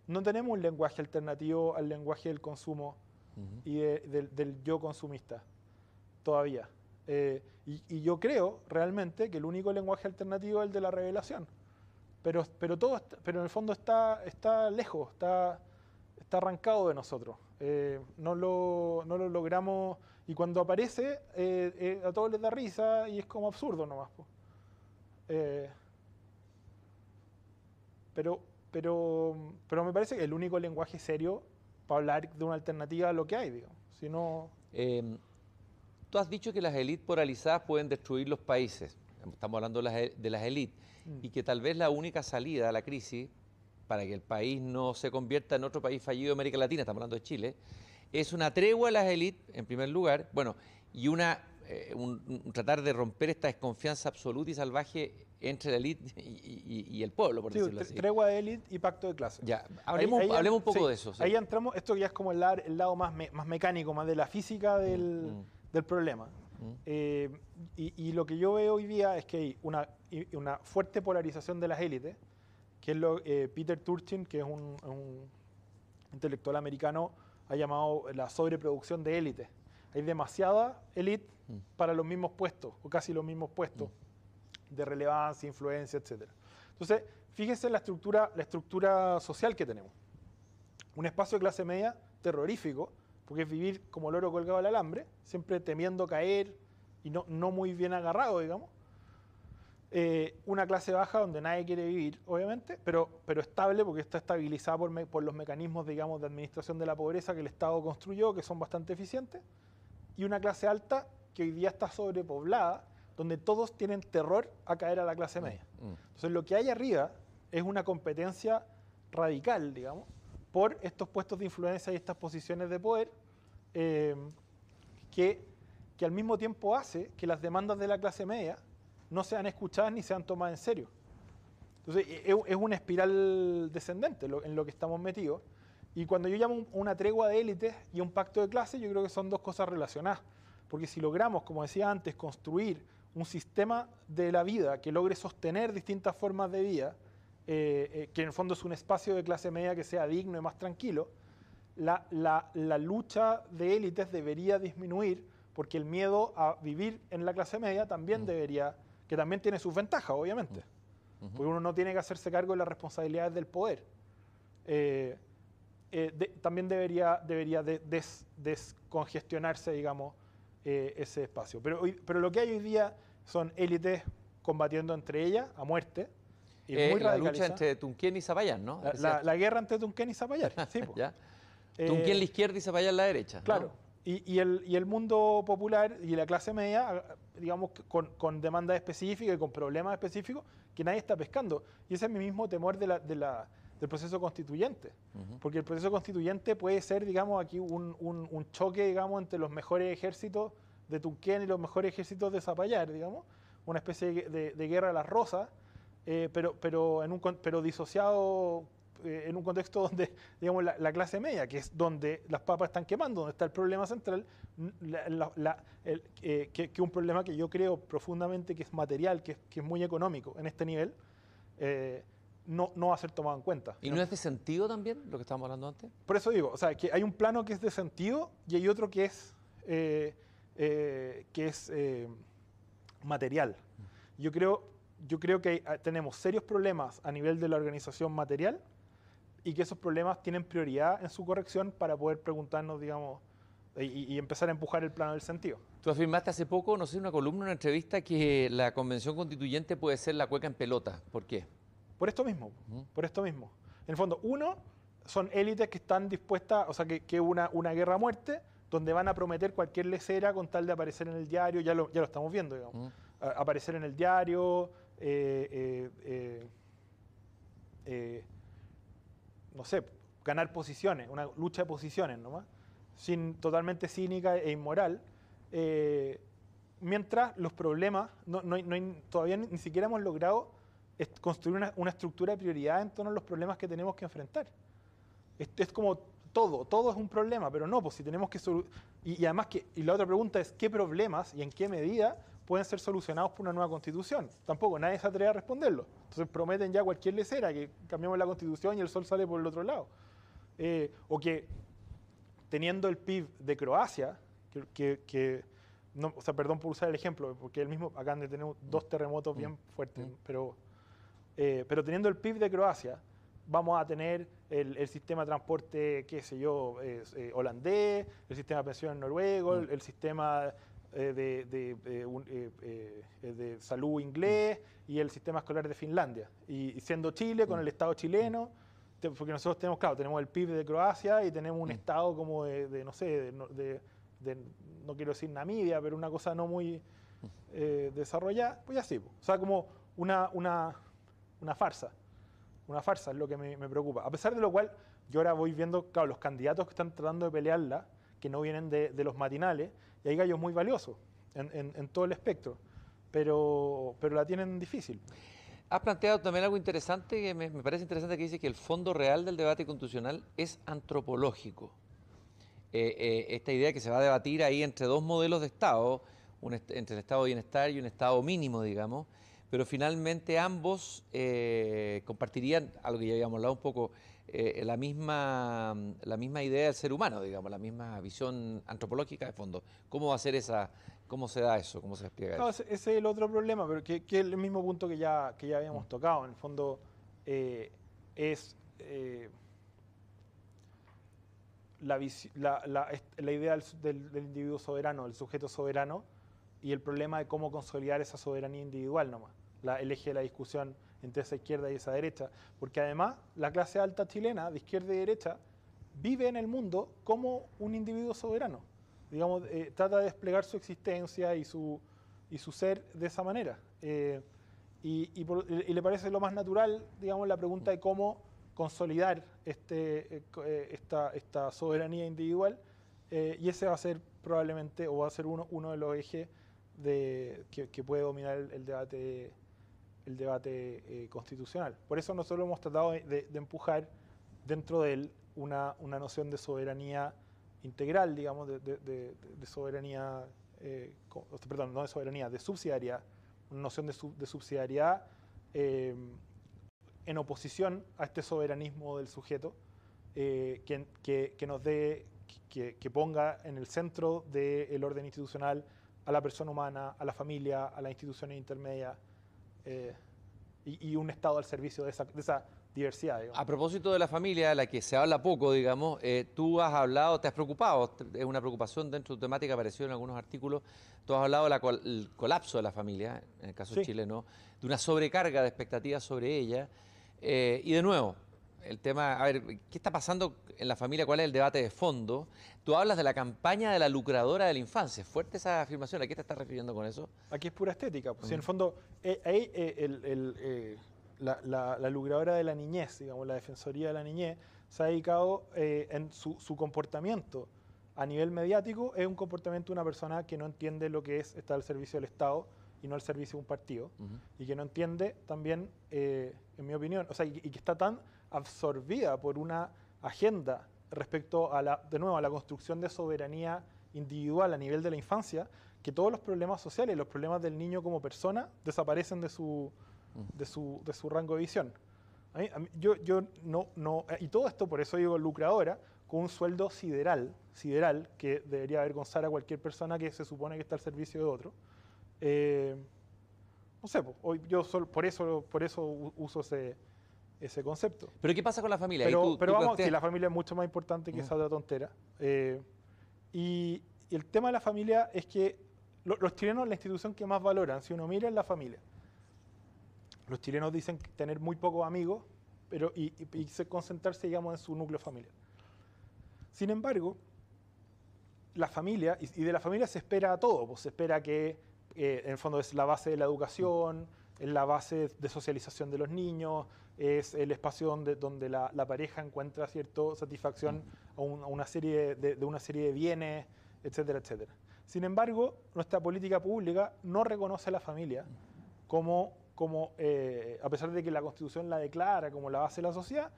No tenemos un lenguaje alternativo al lenguaje del consumo y del yo consumista todavía. Y yo creo realmente que el único lenguaje alternativo es el de la revelación. Pero en el fondo está lejos, está arrancado de nosotros. No lo logramos, y cuando aparece a todos les da risa y es como absurdo nomás. Pero me parece que el único lenguaje serio para hablar de una alternativa a lo que hay, digamos. Si no... Tú has dicho que las élites polarizadas pueden destruir los países. Estamos hablando de las élites. Y que tal vez la única salida a la crisis, para que el país no se convierta en otro país fallido de América Latina, estamos hablando de Chile, es una tregua a las élites, en primer lugar, bueno, y una tratar de romper esta desconfianza absoluta y salvaje entre la élite y el pueblo, por decirlo así. Tregua de élite y pacto de clase. Ya, hablemos un poco de eso. Sí. Ahí entramos, esto ya es como el lado más mecánico, más de la física del problema. Y lo que yo veo hoy día es que hay una fuerte polarización de las élites, que es lo Peter Turchin, que es un intelectual americano, ha llamado la sobreproducción de élites. Hay demasiada élite para los mismos puestos, o casi los mismos puestos, de relevancia, influencia, etc. Entonces, fíjense en la estructura social que tenemos. Un espacio de clase media terrorífico, porque es vivir como loro colgado al alambre, siempre temiendo caer y no muy bien agarrado, digamos. Una clase baja donde nadie quiere vivir, obviamente, pero estable porque está estabilizada por los mecanismos, digamos, de administración de la pobreza que el Estado construyó, que son bastante eficientes. Y una clase alta que hoy día está sobrepoblada, donde todos tienen terror a caer a la clase media. Entonces, lo que hay arriba es una competencia radical, digamos, por estos puestos de influencia y estas posiciones de poder, que al mismo tiempo hace que las demandas de la clase media no sean escuchadas ni sean tomadas en serio. Entonces, es una espiral descendente en lo que estamos metidos. Y cuando yo llamo una tregua de élites y un pacto de clase, yo creo que son dos cosas relacionadas. Porque si logramos, como decía antes, construir un sistema de la vida que logre sostener distintas formas de vida, que en el fondo es un espacio de clase media que sea digno y más tranquilo, la lucha de élites debería disminuir, porque el miedo a vivir en la clase media también debería, que también tiene sus ventajas, obviamente. Porque uno no tiene que hacerse cargo de las responsabilidades del poder. También debería descongestionarse, digamos, ese espacio. Pero lo que hay hoy día son élites combatiendo entre ellas a muerte. Y muy la lucha entre Tunquén y Zapallar, ¿no? La guerra entre Tunquén y Zapallar. Sí, ¿Ya? Tunquén la izquierda y Zapallar la derecha. Claro. ¿No? Y el mundo popular y la clase media, digamos, con demandas específicas y con problemas específicos que nadie está pescando. Y ese es mi mismo temor del proceso constituyente. Porque el proceso constituyente puede ser, digamos, aquí un choque, digamos, entre los mejores ejércitos de Tunquén y los mejores ejércitos de Zapallar, digamos. Una especie de guerra a las rosas, pero disociado en un contexto donde, digamos, la clase media, que es donde las papas están quemando, donde está el problema central, que un problema que yo creo profundamente que es material, que es muy económico en este nivel, no va a ser tomado en cuenta. ¿Y no es de sentido también, lo que estábamos hablando antes? Por eso digo, o sea, que hay un plano que es de sentido y hay otro que es material. Yo creo que tenemos serios problemas a nivel de la organización material y que esos problemas tienen prioridad en su corrección para poder preguntarnos, digamos, y empezar a empujar el plano del sentido. Tú afirmaste hace poco, no sé, una columna, una entrevista, que la convención constituyente puede ser la cueca en pelota. ¿Por qué? Por esto mismo, por esto mismo. En el fondo, uno, son élites que están dispuestas, o sea, que una guerra a muerte, donde van a prometer cualquier lesera con tal de aparecer en el diario, ya lo estamos viendo, digamos. Aparecer en el diario, no sé, ganar posiciones, una lucha de posiciones nomás, totalmente cínica e inmoral, mientras los problemas, todavía ni siquiera hemos logrado construir una estructura de prioridad en torno a los problemas que tenemos que enfrentar. Es como todo es un problema, pero no, pues si tenemos que... Y además, y la otra pregunta es, ¿qué problemas y en qué medida pueden ser solucionados por una nueva constitución? Tampoco, nadie se atreve a responderlo. Entonces prometen ya cualquier lesera, que cambiamos la constitución y el sol sale por el otro lado. O que teniendo el PIB de Croacia, no, o sea, perdón por usar el ejemplo, porque el mismo acaban de tener dos terremotos bien fuertes, pero teniendo el PIB de Croacia, vamos a tener el sistema de transporte, qué sé yo, holandés, el sistema de pensiones noruego, el sistema de salud inglés y el sistema escolar de Finlandia. Y siendo Chile con el Estado chileno, porque nosotros tenemos el PIB de Croacia y tenemos un Estado como no sé, no quiero decir Namibia, pero una cosa no muy desarrollada, pues así. O sea, como una farsa. Una farsa es lo que me preocupa. A pesar de lo cual, yo ahora voy viendo, claro, los candidatos que están tratando de pelearla, que no vienen de los matinales, y hay gallos muy valiosos. en todo el espectro, pero la tienen difícil. Has planteado también algo interesante que me parece interesante, que dice que el fondo real del debate constitucional es antropológico. Esta idea que se va a debatir ahí entre dos modelos de Estado, entre el Estado de bienestar y un Estado mínimo, digamos, pero finalmente ambos compartirían, algo que ya habíamos hablado un poco, la misma idea del ser humano, digamos, la misma visión antropológica de fondo. ¿Cómo va a ser cómo se da eso, cómo se despliega No, eso? ese es el otro problema, pero que es el mismo punto que ya habíamos tocado. En el fondo es la idea del individuo soberano, del sujeto soberano, y el problema de cómo consolidar esa soberanía individual nomás, el eje de la discusión entre esa izquierda y esa derecha. Porque además la clase alta chilena, de izquierda y derecha, vive en el mundo como un individuo soberano. Digamos, trata de desplegar su existencia y su ser de esa manera. Y le parece lo más natural, digamos, la pregunta de cómo consolidar esta soberanía individual, y ese va a ser probablemente, o va a ser uno de los ejes que puede dominar el debate constitucional. Por eso nosotros hemos tratado de empujar dentro de él una noción de soberanía integral, digamos, de soberanía, perdón, no de soberanía, de subsidiariedad, una noción de subsidiariedad en oposición a este soberanismo del sujeto, que nos dé, que ponga en el centro del orden institucional a la persona humana, a la familia, a las instituciones intermedias, y un Estado al servicio de esa diversidad, digamos. A propósito de la familia, de la que se habla poco, digamos, tú has hablado, te has preocupado, es una preocupación dentro de tu temática, apareció en algunos artículos, tú has hablado del colapso de la familia, en el caso chileno, de una sobrecarga de expectativas sobre ella, y de nuevo, el tema, a ver, ¿qué está pasando en la familia? ¿Cuál es el debate de fondo? Tú hablas de la campaña de la lucradora de la infancia, es fuerte esa afirmación, ¿a qué te estás refiriendo con eso? Aquí es pura estética, pues, si en el fondo, ahí la lucradora de la niñez, digamos, la defensoría de la niñez, se ha dedicado en su comportamiento a nivel mediático, es un comportamiento de una persona que no entiende lo que es estar al servicio del Estado y no al servicio de un partido, y que no entiende también, en mi opinión, o sea, y que está tan absorbida por una agenda respecto de nuevo, a la construcción de soberanía individual a nivel de la infancia, que todos los problemas sociales, los problemas del niño como persona, desaparecen de su rango de visión. Y todo esto, por eso digo lucradora, con un sueldo sideral, que debería avergonzar a cualquier persona que se supone que está al servicio de otro. No sé, hoy yo por eso uso ese concepto. ¿Pero qué pasa con la familia? Pero vamos, sí, la familia es mucho más importante que esa otra tontera. Y el tema de la familia es que los chilenos, la institución que más valoran, si uno mira, es la familia. Los chilenos dicen tener muy pocos amigos, y concentrarse, digamos, en su núcleo familiar. Sin embargo, la familia, y de la familia se espera todo, pues se espera que en el fondo es la base de la educación, es la base de socialización de los niños, es el espacio donde la pareja encuentra cierta satisfacción a una serie de bienes, etcétera, etcétera. Sin embargo, nuestra política pública no reconoce a la familia como a pesar de que la Constitución la declara como la base de la sociedad,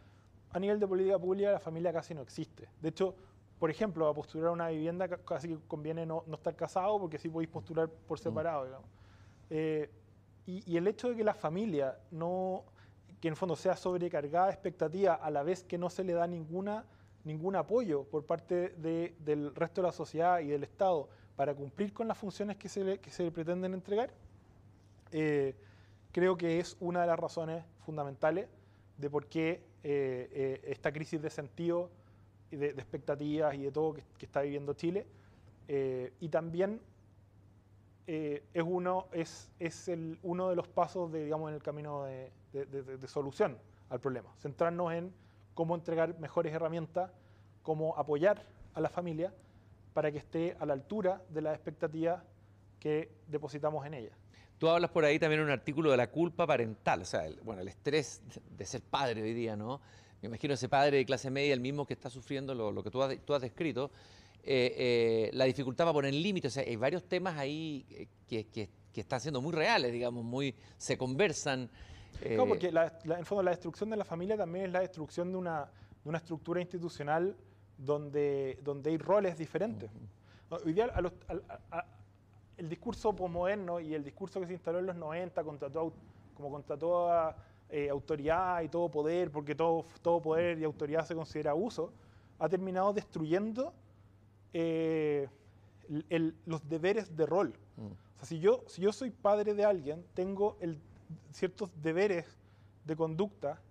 a nivel de política pública la familia casi no existe. De hecho, por ejemplo, a postular una vivienda casi que conviene no estar casado, porque sí podéis postular por separado, digamos. Y el hecho de que la familia que en el fondo sea sobrecargada de expectativas, a la vez que no se le da ningún apoyo por parte del resto de la sociedad y del Estado para cumplir con las funciones que se le pretenden entregar, creo que es una de las razones fundamentales de por qué esta crisis de sentido y de expectativas y de todo que está viviendo Chile, y también es uno de los pasos digamos, en el camino de solución al problema. Centrarnos en cómo entregar mejores herramientas, cómo apoyar a la familia para que esté a la altura de las expectativas que depositamos en ella. Tú hablas por ahí también en un artículo de la culpa parental, o sea, el estrés de ser padre hoy día, ¿no? Me imagino ese padre de clase media, el mismo que está sufriendo lo que tú has descrito. la dificultad para poner límites. O sea, hay varios temas ahí que están siendo muy reales, digamos, se conversan. No, porque en el fondo la destrucción de la familia también es la destrucción de una estructura institucional donde hay roles diferentes. Hoy día el discurso posmoderno y el discurso que se instaló en los 90 contra toda autoridad y todo poder, porque todo poder y autoridad se considera abuso, ha terminado destruyendo los deberes de rol. O sea, si yo soy padre de alguien, tengo ciertos deberes de conducta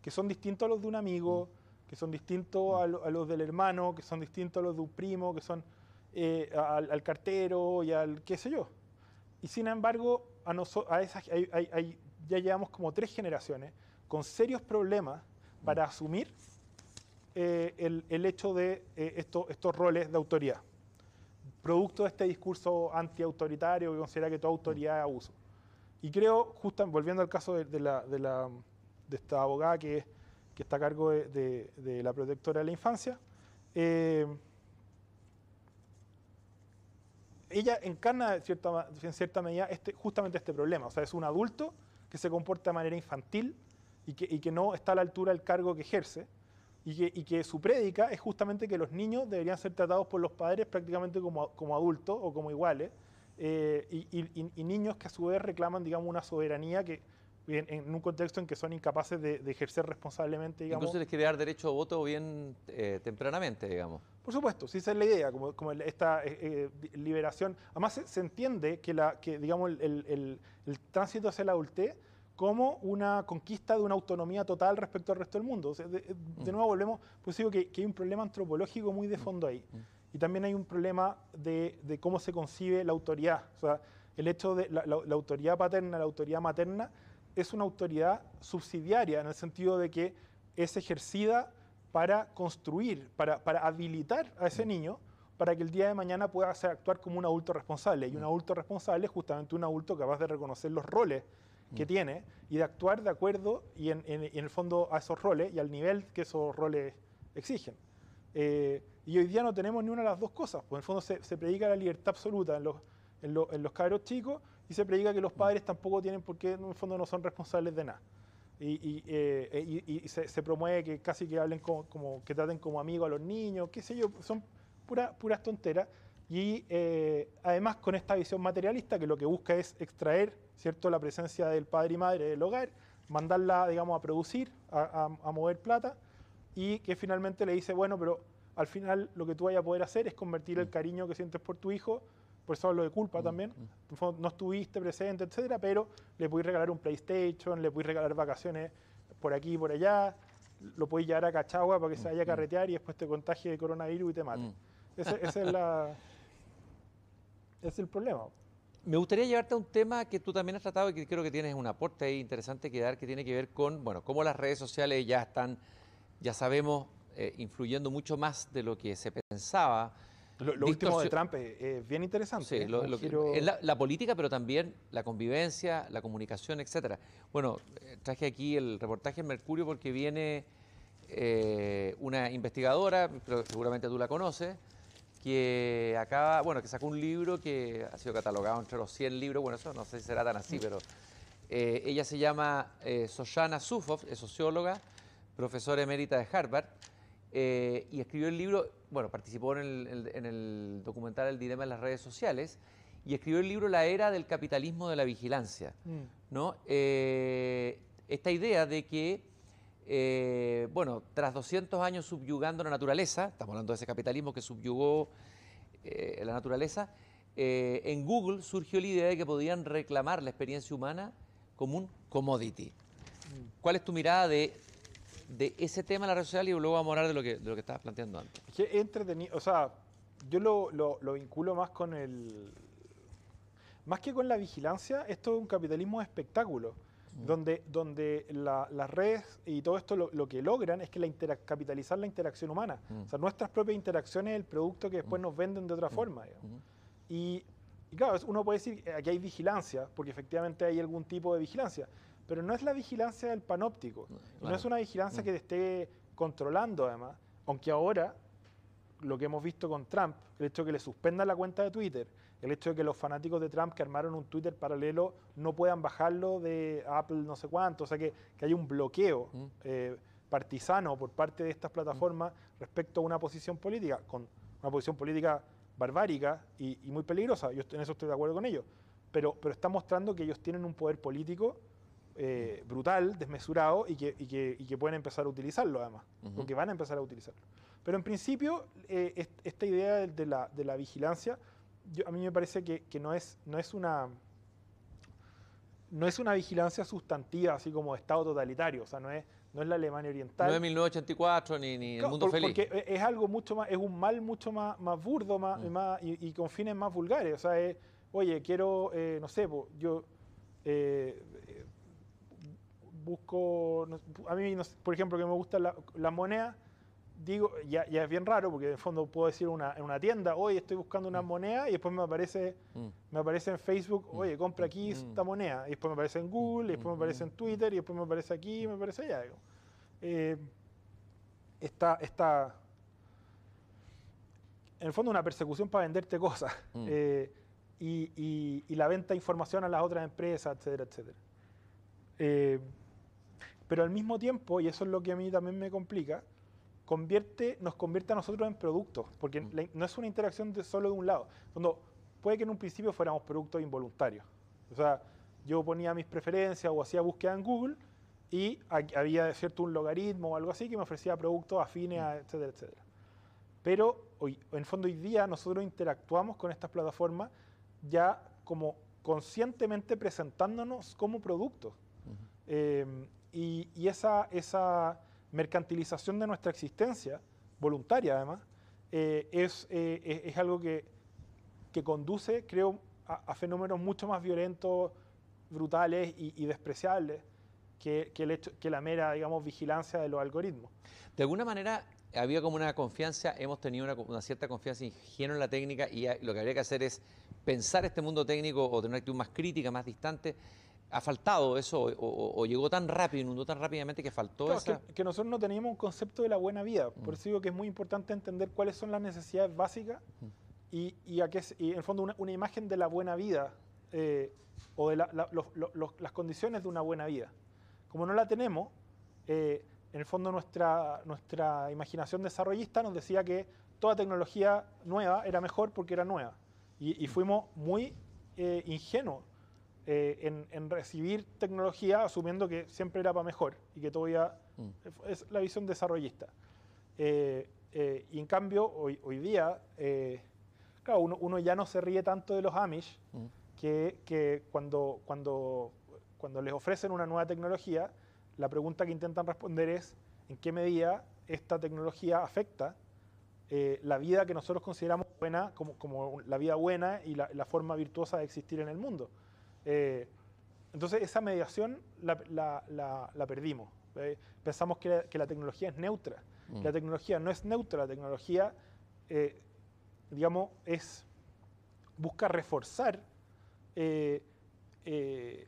que son distintos a los de un amigo, que son distintos a los del hermano, que son distintos a los de un primo, que son al cartero y al qué sé yo. Y sin embargo, ya llevamos como 3 generaciones con serios problemas para asumir el hecho de estos roles de autoridad, producto de este discurso antiautoritario que considera que toda autoridad es abuso. Y creo, volviendo al caso de esta abogada que está a cargo de la protectora de la infancia, ella encarna en cierta medida justamente este problema. O sea, es un adulto que se comporta de manera infantil y que no está a la altura del cargo que ejerce, y que su prédica es justamente que los niños deberían ser tratados por los padres prácticamente como adultos o como iguales, y niños que a su vez reclaman, digamos, una soberanía que en un contexto en que son incapaces de ejercer responsablemente, digamos. Incluso les quiere dar derecho a voto bien tempranamente, digamos. Por supuesto, sí, esa es la idea, como esta liberación. Además se entiende que digamos, el tránsito hacia la adultez como una conquista de una autonomía total respecto al resto del mundo. O sea, de nuevo volvemos, pues digo que hay un problema antropológico muy de fondo ahí. Y también hay un problema de cómo se concibe la autoridad. O sea, el hecho de la autoridad paterna, la autoridad materna, es una autoridad subsidiaria en el sentido de que es ejercida para construir, para habilitar a ese niño para que el día de mañana pueda actuar como un adulto responsable. Y un adulto responsable es justamente un adulto capaz de reconocer los roles que tiene y de actuar de acuerdo y en el fondo a esos roles y al nivel que esos roles exigen. Y hoy día no tenemos ni una de las dos cosas, pues en el fondo se predica la libertad absoluta en los cabros chicos y se predica que los padres tampoco tienen por qué, en el fondo no son responsables de nada. Y se promueve que casi que hablen que traten como amigos a los niños, qué sé yo, son puras tonteras. Y además con esta visión materialista que lo que busca es extraer, ¿cierto?, la presencia del padre y madre del hogar, mandarla, digamos, a producir, a mover plata, y que finalmente le dice, bueno, pero al final lo que tú vayas a poder hacer es convertir el cariño que sientes por tu hijo, por eso hablo de culpa también, no estuviste presente, etcétera, pero le puedes regalar un PlayStation, le puedes regalar vacaciones por aquí y por allá, lo puedes llevar a Cachagua para que se vaya a carretear y después te contagie de coronavirus y te mate. Ese es el problema. Me gustaría llevarte a un tema que tú también has tratado y que creo que tienes un aporte ahí interesante que dar, que tiene que ver con, bueno, cómo las redes sociales ya están, ya sabemos, influyendo mucho más de lo que se pensaba. Lo último de Trump es bien interesante. Sí, es la política, pero también la convivencia, la comunicación, etcétera. Bueno, traje aquí el reportaje en Mercurio porque viene una investigadora, pero seguramente tú la conoces, que que sacó un libro que ha sido catalogado entre los 100 libros, bueno, eso no sé si será tan así, pero ella se llama Shoshana Zuboff, es socióloga, profesora emérita de Harvard, y escribió el libro, bueno, participó en el documental El dilema en las redes sociales, y escribió el libro La era del capitalismo de la vigilancia, ¿no? Esta idea de que tras 200 años subyugando la naturaleza, estamos hablando de ese capitalismo que subyugó la naturaleza, en Google surgió la idea de que podían reclamar la experiencia humana como un commodity. ¿Cuál es tu mirada de ese tema en la red social? Y luego vamos a hablar de lo que estabas planteando antes. Qué entretenido, o sea, yo lo vinculo más más que con la vigilancia, esto es un capitalismo de espectáculo. Donde las redes y todo esto lo que logran es que capitalizar la interacción humana. O sea, nuestras propias interacciones es el producto que después nos venden de otra forma. Y claro, uno puede decir que aquí hay vigilancia, porque efectivamente hay algún tipo de vigilancia, pero no es la vigilancia del panóptico. No es una vigilancia que te esté controlando además, aunque ahora lo que hemos visto con Trump, el hecho de que le suspendan la cuenta de Twitter, el hecho de que los fanáticos de Trump que armaron un Twitter paralelo no puedan bajarlo de Apple no sé cuánto, o sea que hay un bloqueo partisano por parte de estas plataformas respecto a una posición política, con una posición política barbárica y muy peligrosa. Yo en eso estoy de acuerdo con ellos, pero está mostrando que ellos tienen un poder político brutal, desmesurado y que pueden empezar a utilizarlo además, o que van a empezar a utilizarlo. Pero en principio, esta idea de la vigilancia, a mí me parece que no es una vigilancia sustantiva, así como de Estado totalitario, o sea, no es la Alemania Oriental. No es 1984 ni El Mundo Feliz. Porque es algo mucho más, es un mal mucho más burdo y con fines más vulgares, o sea, oye, quiero, no sé, yo busco, a mí, no sé, por ejemplo, que me gustan las monedas, digo, ya es bien raro, porque en el fondo puedo decir en una tienda, oye, estoy buscando una moneda, y después me aparece en Facebook, oye, compra aquí esta moneda, y después me aparece en Google, y después me aparece en Twitter, y después me aparece aquí, y me aparece allá. Está en el fondo una persecución para venderte cosas, y la venta de información a las otras empresas, etcétera, etcétera. Pero al mismo tiempo, y eso es lo que a mí también me complica, nos convierte a nosotros en productos, porque no es una interacción solo de un lado. Cuando puede que en un principio fuéramos productos involuntarios. O sea, yo ponía mis preferencias o hacía búsqueda en Google y había cierto un logaritmo o algo así que me ofrecía productos afines, etcétera, etcétera. Pero en el fondo hoy día nosotros interactuamos con estas plataformas ya como conscientemente presentándonos como productos. Y esa mercantilización de nuestra existencia, voluntaria además, es algo que conduce, creo, a fenómenos mucho más violentos, brutales y despreciables que la mera, digamos, vigilancia de los algoritmos. De alguna manera había como una confianza, hemos tenido una cierta confianza ingenua en la técnica y lo que habría que hacer es pensar este mundo técnico o tener una actitud más crítica, más distante. ¿Ha faltado eso o llegó tan rápido, inundó tan rápidamente que faltó claro, esa...? Que nosotros no teníamos un concepto de la buena vida. Por eso digo que es muy importante entender cuáles son las necesidades básicas y en el fondo una imagen de la buena vida o de las condiciones de una buena vida. Como no la tenemos, en el fondo nuestra imaginación desarrollista nos decía que toda tecnología nueva era mejor porque era nueva. Y fuimos muy ingenuos en recibir tecnología asumiendo que siempre era para mejor y que todavía es la visión desarrollista. Y en cambio, hoy día, claro, uno ya no se ríe tanto de los Amish, que cuando les ofrecen una nueva tecnología, la pregunta que intentan responder es ¿en qué medida esta tecnología afecta la vida que nosotros consideramos buena, como la vida buena y la forma virtuosa de existir en el mundo? Entonces esa mediación la perdimos. Pensamos que la tecnología es neutra. La tecnología no es neutra, la tecnología, digamos, busca reforzar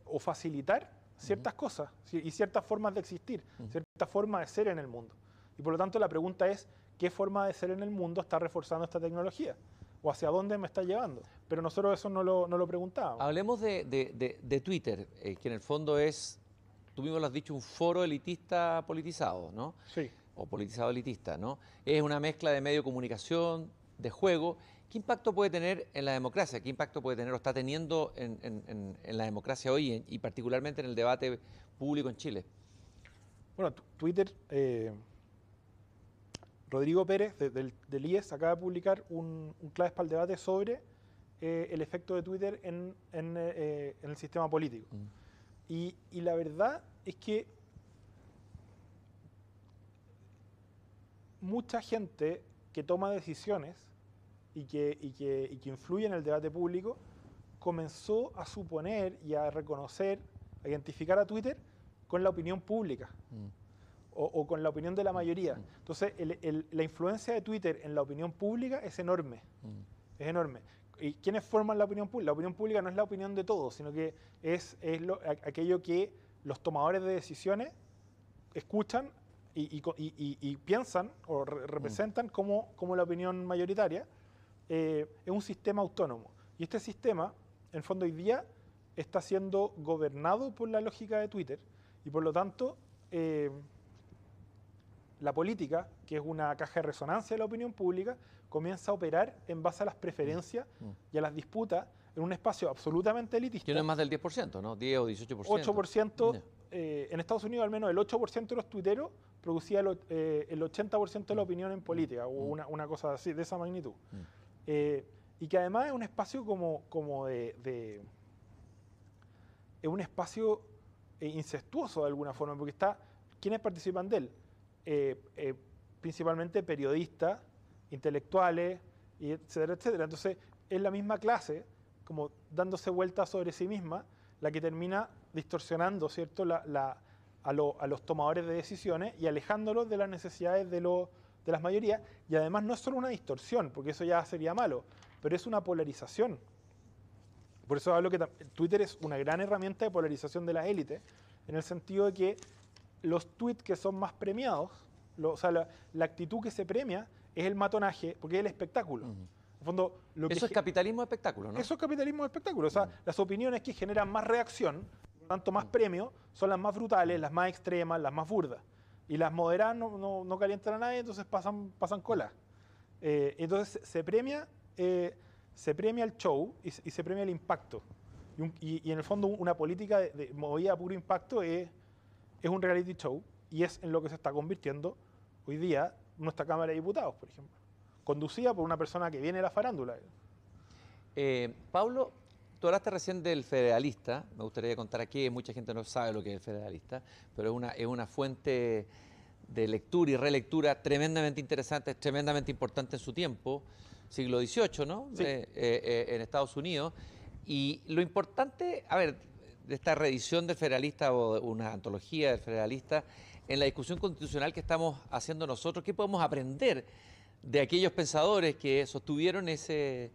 o facilitar ciertas cosas y ciertas formas de existir, ciertas formas de ser en el mundo. Y por lo tanto la pregunta es, ¿qué forma de ser en el mundo está reforzando esta tecnología? ¿O hacia dónde me está llevando? Pero nosotros eso no lo preguntábamos. Hablemos de Twitter, que en el fondo es, tú mismo lo has dicho, un foro elitista politizado, ¿no? Sí. O politizado elitista, ¿no? Es una mezcla de medio de comunicación, de juego. ¿Qué impacto puede tener en la democracia? ¿Qué impacto puede tener o está teniendo en la democracia hoy y particularmente en el debate público en Chile? Bueno, Twitter... Rodrigo Pérez, del IES, acaba de publicar un claves para el debate sobre el efecto de Twitter en el sistema político. Y la verdad es que mucha gente que toma decisiones y que influye en el debate público comenzó a suponer y a reconocer, a identificar a Twitter con la opinión pública. O con la opinión de la mayoría. Entonces, la influencia de Twitter en la opinión pública es enorme. Es enorme. ¿Y quiénes forman la opinión pública? La opinión pública no es la opinión de todos, sino que es aquello que los tomadores de decisiones escuchan y piensan o representan como la opinión mayoritaria, es un sistema autónomo. Y este sistema, en el fondo hoy día, está siendo gobernado por la lógica de Twitter y por lo tanto la política, que es una caja de resonancia de la opinión pública, comienza a operar en base a las preferencias y a las disputas en un espacio absolutamente elitista. Tiene más del 10%, ¿no? 10 o 18%. 8%, en Estados Unidos al menos el 8% de los tuiteros producía el 80% de la opinión en política, o una cosa así, de esa magnitud. Y que además es un espacio es un espacio incestuoso de alguna forma, porque está, ¿quiénes participan de él? Principalmente periodistas, intelectuales, y etcétera, etcétera. Entonces es la misma clase, como dándose vuelta sobre sí misma, la que termina distorsionando, ¿cierto?, a los tomadores de decisiones y alejándolos de las necesidades de las mayorías. Y además no es solo una distorsión, porque eso ya sería malo, pero es una polarización. Por eso hablo que Twitter es una gran herramienta de polarización de las élites, en el sentido de que los tweets que son más premiados, o sea, la actitud que se premia es el matonaje, porque es el espectáculo. En el fondo, eso es capitalismo de espectáculo, ¿no? Eso es capitalismo de espectáculo. O sea, las opiniones que generan más reacción, tanto más premio, son las más brutales, las más extremas, las más burdas. Y las moderadas no calientan a nadie, entonces pasan cola. Entonces se premia el show y se premia el impacto. Y en el fondo una política de movida a puro impacto es un reality show, y es en lo que se está convirtiendo hoy día nuestra Cámara de Diputados, por ejemplo, conducida por una persona que viene de la farándula. Pablo, tú hablaste recién del Federalista. Me gustaría contar aquí, mucha gente no sabe lo que es el Federalista, pero es una fuente de lectura y relectura tremendamente interesante, tremendamente importante en su tiempo, siglo XVIII, ¿no? Sí. En Estados Unidos. Y lo importante, a ver, de esta reedición del Federalista o una antología del Federalista, en la discusión constitucional que estamos haciendo nosotros, ¿qué podemos aprender de aquellos pensadores que sostuvieron ese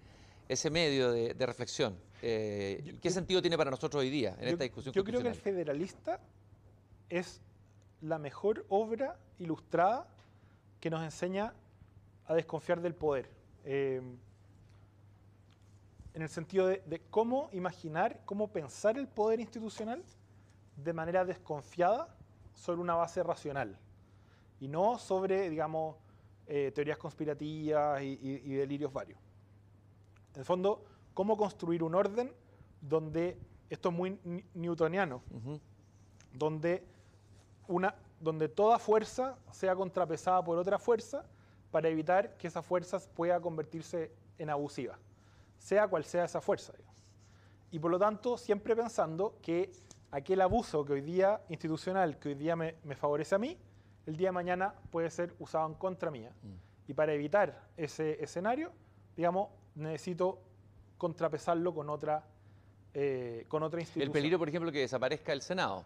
medio de reflexión? ¿Qué sentido tiene para nosotros hoy día en esta discusión constitucional? Yo creo que el Federalista es la mejor obra ilustrada que nos enseña a desconfiar del poder. En el sentido de cómo imaginar, cómo pensar el poder institucional de manera desconfiada sobre una base racional y no sobre, digamos, teorías conspirativas y delirios varios. En el fondo, cómo construir un orden donde, esto es muy newtoniano, donde toda fuerza sea contrapesada por otra fuerza para evitar que esa fuerza pueda convertirse en abusiva, sea cual sea esa fuerza, digamos. Y por lo tanto, siempre pensando que aquel abuso que hoy día institucional, que hoy día me favorece a mí, el día de mañana puede ser usado en contra mía. Y para evitar ese escenario, digamos, necesito contrapesarlo con otra institución. El peligro, por ejemplo, que desaparezca el Senado.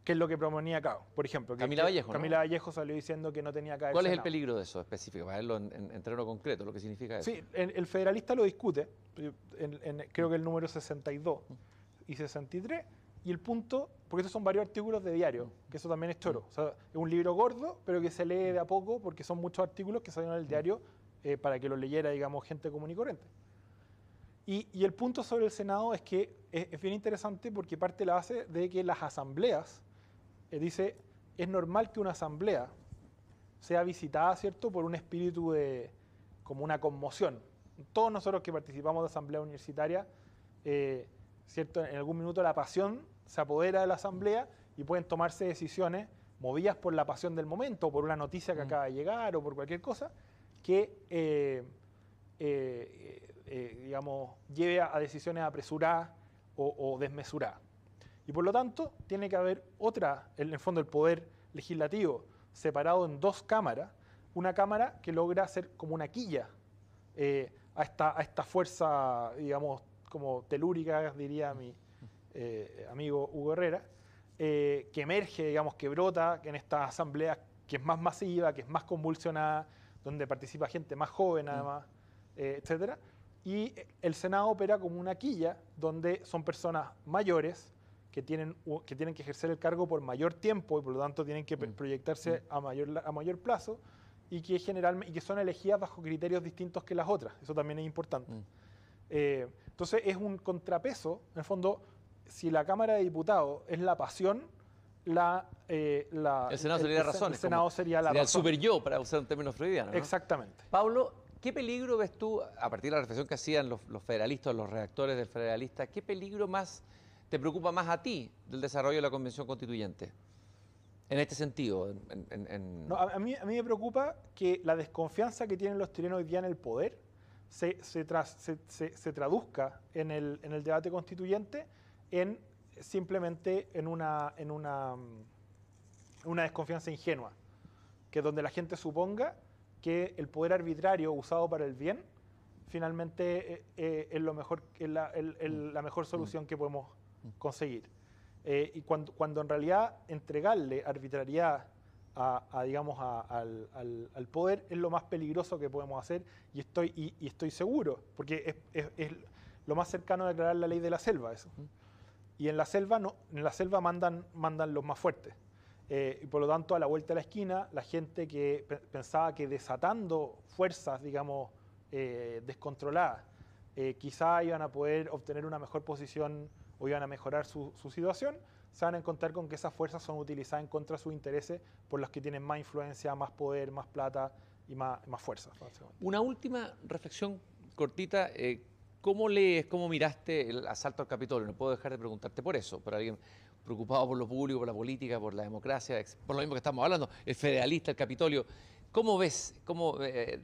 Que es lo que proponía acá, por ejemplo. Camila Vallejo, Camila Vallejo salió diciendo que no tenía que haber ¿Cuál es el Senado. peligro de eso específico? Para verlo en terreno concreto, lo que significa eso. Sí, el Federalista lo discute, creo que el número 62 y 63, y el punto, porque estos son varios artículos de diario, que eso también es choro. O sea, es un libro gordo, pero que se lee de a poco, porque son muchos artículos que salieron en el diario para que lo leyera, digamos, gente común y corriente. Y el punto sobre el Senado es que es bien interesante porque parte la base de que las asambleas, dice, es normal que una asamblea sea visitada, ¿cierto?, por un espíritu de, como una conmoción. Todos nosotros que participamos de asamblea universitaria, ¿cierto?, en algún minuto la pasión se apodera de la asamblea y pueden tomarse decisiones movidas por la pasión del momento, o por una noticia que acaba de llegar, o por cualquier cosa, que, digamos, lleve a decisiones apresuradas o desmesuradas. Y por lo tanto, tiene que haber otra, en el fondo el poder legislativo, separado en dos cámaras, una cámara que logra ser como una quilla a esta fuerza, digamos, como telúrica, diría mi amigo Hugo Herrera, que emerge, digamos, que brota en esta asamblea que es más masiva, que es más convulsionada, donde participa gente más joven además, etcétera. Y el Senado opera como una quilla donde son personas mayores, que tienen que ejercer el cargo por mayor tiempo y por lo tanto tienen que proyectarse a mayor plazo y que son elegidas bajo criterios distintos que las otras. Eso también es importante. Entonces es un contrapeso, en el fondo, si la Cámara de Diputados es la pasión, el Senado sería la razón. El Senado sería la razón. el super yo, para usar un término freudiano, ¿no? Exactamente. Pablo, ¿qué peligro ves tú, a partir de la reflexión que hacían los federalistas, los redactores del Federalista, qué peligro más te preocupa más a ti del desarrollo de la Convención Constituyente? En este sentido. No, a mí me preocupa que la desconfianza que tienen los chilenos hoy día en el poder se traduzca en el debate constituyente simplemente en una desconfianza ingenua, que es donde la gente suponga que el poder arbitrario usado para el bien finalmente es la mejor solución que podemos conseguir. Y cuando en realidad entregarle arbitrariedad al poder es lo más peligroso que podemos hacer, y estoy seguro, porque es lo más cercano a declarar la ley de la selva eso. Y en la selva mandan los más fuertes. Y por lo tanto, a la vuelta de la esquina, la gente que pensaba que desatando fuerzas, digamos, descontroladas, quizá iban a poder obtener una mejor posición o iban a mejorar su situación, se van a encontrar con que esas fuerzas son utilizadas en contra de sus intereses por los que tienen más influencia, más poder, más plata y más fuerza. Una última reflexión cortita. ¿Cómo lees, cómo miraste el asalto al Capitolio? No puedo dejar de preguntarte por eso, por alguien preocupado por lo público, por la política, por la democracia, por lo mismo que estamos hablando, el federalista, el Capitolio. ¿Cómo ves,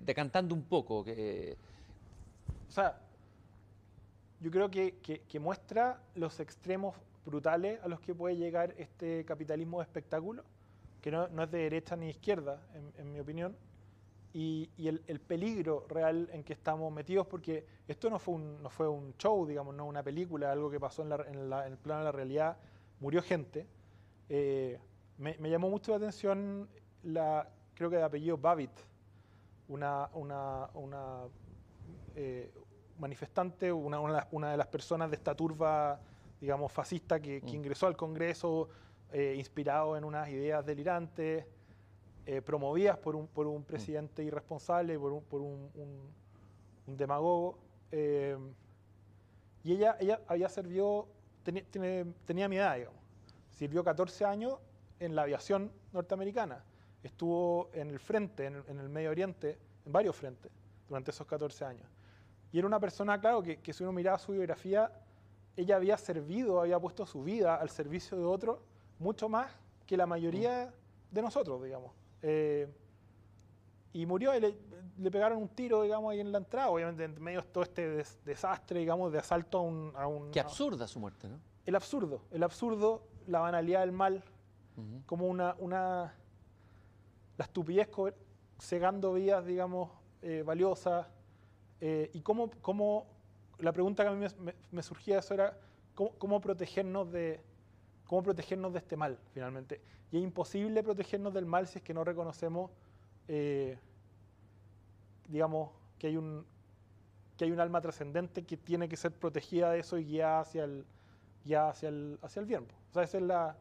decantando un poco? O sea, yo creo que muestra los extremos brutales a los que puede llegar este capitalismo de espectáculo, que no es de derecha ni de izquierda, en mi opinión, y el peligro real en que estamos metidos, porque esto no fue un show, digamos, no una película, algo que pasó en el plano de la realidad, murió gente. Me llamó mucho la atención, creo que de apellido Babbitt, una manifestante, una de las personas de esta turba, digamos, fascista que ingresó al Congreso inspirado en unas ideas delirantes, promovidas por un presidente irresponsable, por un demagogo. Y ella había servido, tenía mi edad, digamos. Sirvió 14 años en la aviación norteamericana. Estuvo en el frente, en el Medio Oriente, en varios frentes, durante esos 14 años. Y era una persona, claro, que si uno miraba su biografía, ella había puesto su vida al servicio de otro, mucho más que la mayoría de nosotros, digamos. Y murió y le pegaron un tiro, digamos, ahí en la entrada, obviamente en medio de todo este desastre, digamos, de asalto a un... Qué absurda su muerte, ¿no? El absurdo, la banalidad del mal, como la estupidez cegando vidas, digamos, valiosas, y cómo la pregunta que a mí me surgía eso era cómo protegernos de este mal, finalmente. Y es imposible protegernos del mal si es que no reconocemos, digamos, que hay un alma trascendente que tiene que ser protegida de eso y guiada hacia el bien. O sea, esa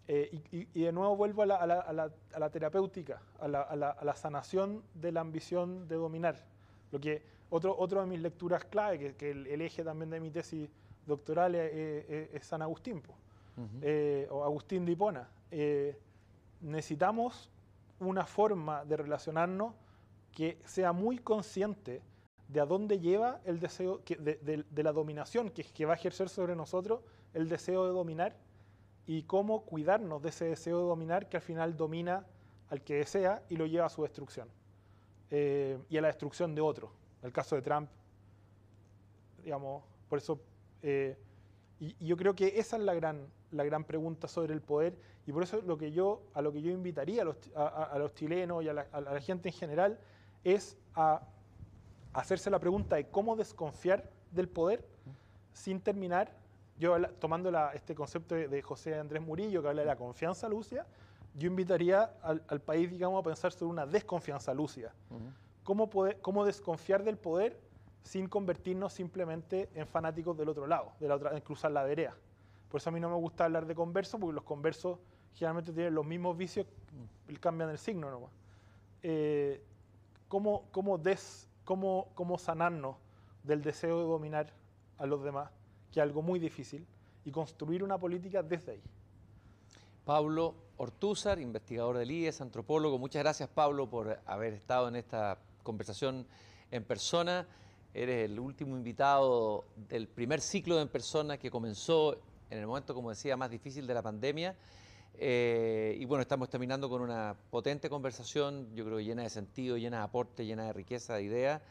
es y de nuevo vuelvo a la terapéutica, a la sanación de la ambición de dominar. Lo que otro de mis lecturas clave, que el eje también de mi tesis doctoral es San Agustín, o Agustín de Hipona. Necesitamos una forma de relacionarnos que sea muy consciente de a dónde lleva el deseo de la dominación que va a ejercer sobre nosotros el deseo de dominar, y cómo cuidarnos de ese deseo de dominar que al final domina al que desea y lo lleva a su destrucción, y a la destrucción de otro. El caso de Trump, digamos, por eso, y yo creo que esa es la gran pregunta sobre el poder, y por eso a lo que yo invitaría a los chilenos y a la gente en general es a hacerse la pregunta de cómo desconfiar del poder sin terminar. Yo, tomando este concepto de José Andrés Murillo, que habla de la confianza lúcida, yo invitaría al país, digamos, a pensar sobre una desconfianza lúcida. ¿Cómo desconfiar del poder sin convertirnos simplemente en fanáticos del otro lado, en cruzar la vereda? Por eso a mí no me gusta hablar de conversos, porque los conversos generalmente tienen los mismos vicios, cambian el signo nomás. ¿Cómo sanarnos del deseo de dominar a los demás, que es algo muy difícil, y construir una política desde ahí? Pablo Ortúzar, investigador del IES, antropólogo. Muchas gracias, Pablo, por haber estado en esta conversación en persona. Eres el último invitado del primer ciclo de En Persona que comenzó en el momento, como decía, más difícil de la pandemia. Y bueno, estamos terminando con una potente conversación, yo creo llena de sentido, llena de aporte, llena de riqueza, de ideas.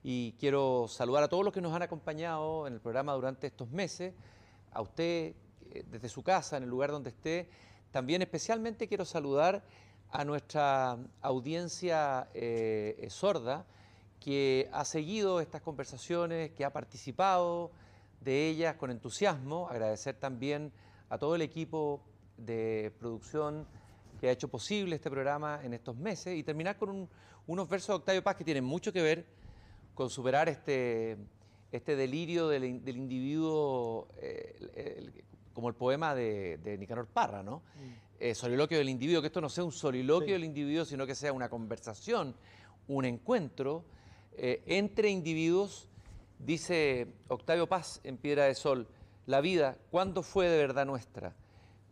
Y quiero saludar a todos los que nos han acompañado en el programa durante estos meses, a usted desde su casa, en el lugar donde esté. También especialmente quiero saludar a nuestra audiencia sorda, que ha seguido estas conversaciones, que ha participado de ellas con entusiasmo. Agradecer también a todo el equipo de producción que ha hecho posible este programa en estos meses, y terminar con unos versos de Octavio Paz que tienen mucho que ver con superar este delirio del individuo, como el poema de Nicanor Parra, ¿no? Soliloquio del individuo, que esto no sea un soliloquio del individuo, sino que sea una conversación, un encuentro entre individuos. Dice Octavio Paz en Piedra de Sol: la vida, ¿cuándo fue de verdad nuestra?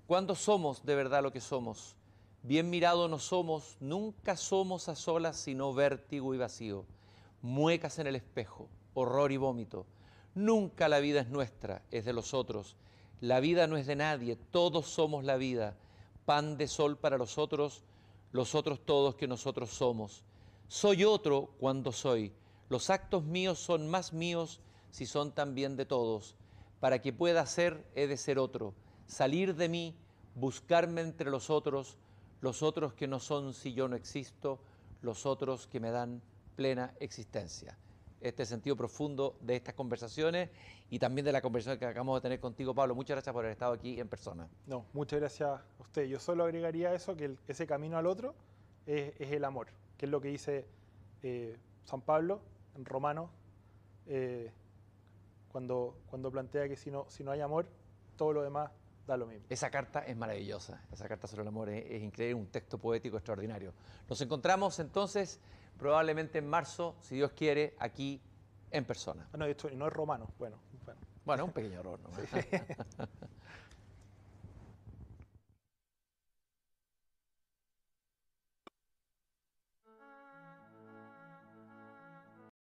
¿Cuándo somos de verdad lo que somos? Bien mirado no somos, nunca somos a solas, sino vértigo y vacío. Muecas en el espejo, horror y vómito. Nunca la vida es nuestra, es de los otros. La vida no es de nadie, todos somos la vida. Pan de sol para los otros todos que nosotros somos. Soy otro cuando soy. Los actos míos son más míos si son también de todos. Para que pueda ser, he de ser otro. Salir de mí, buscarme entre los otros que no son si yo no existo, los otros que me dan plena existencia. Este sentido profundo de estas conversaciones y también de la conversación que acabamos de tener contigo, Pablo. Muchas gracias por haber estado aquí en persona. No, muchas gracias a usted. Yo solo agregaría eso, que ese camino al otro es el amor, que es lo que dice San Pablo en Romanos, cuando plantea que si no hay amor, todo lo demás da lo mismo. Esa carta es maravillosa, esa carta sobre el amor es increíble, un texto poético extraordinario. Nos encontramos entonces probablemente en marzo, si Dios quiere, aquí en persona. No, esto no es romano, bueno. Bueno, un pequeño error, ¿no? Sí.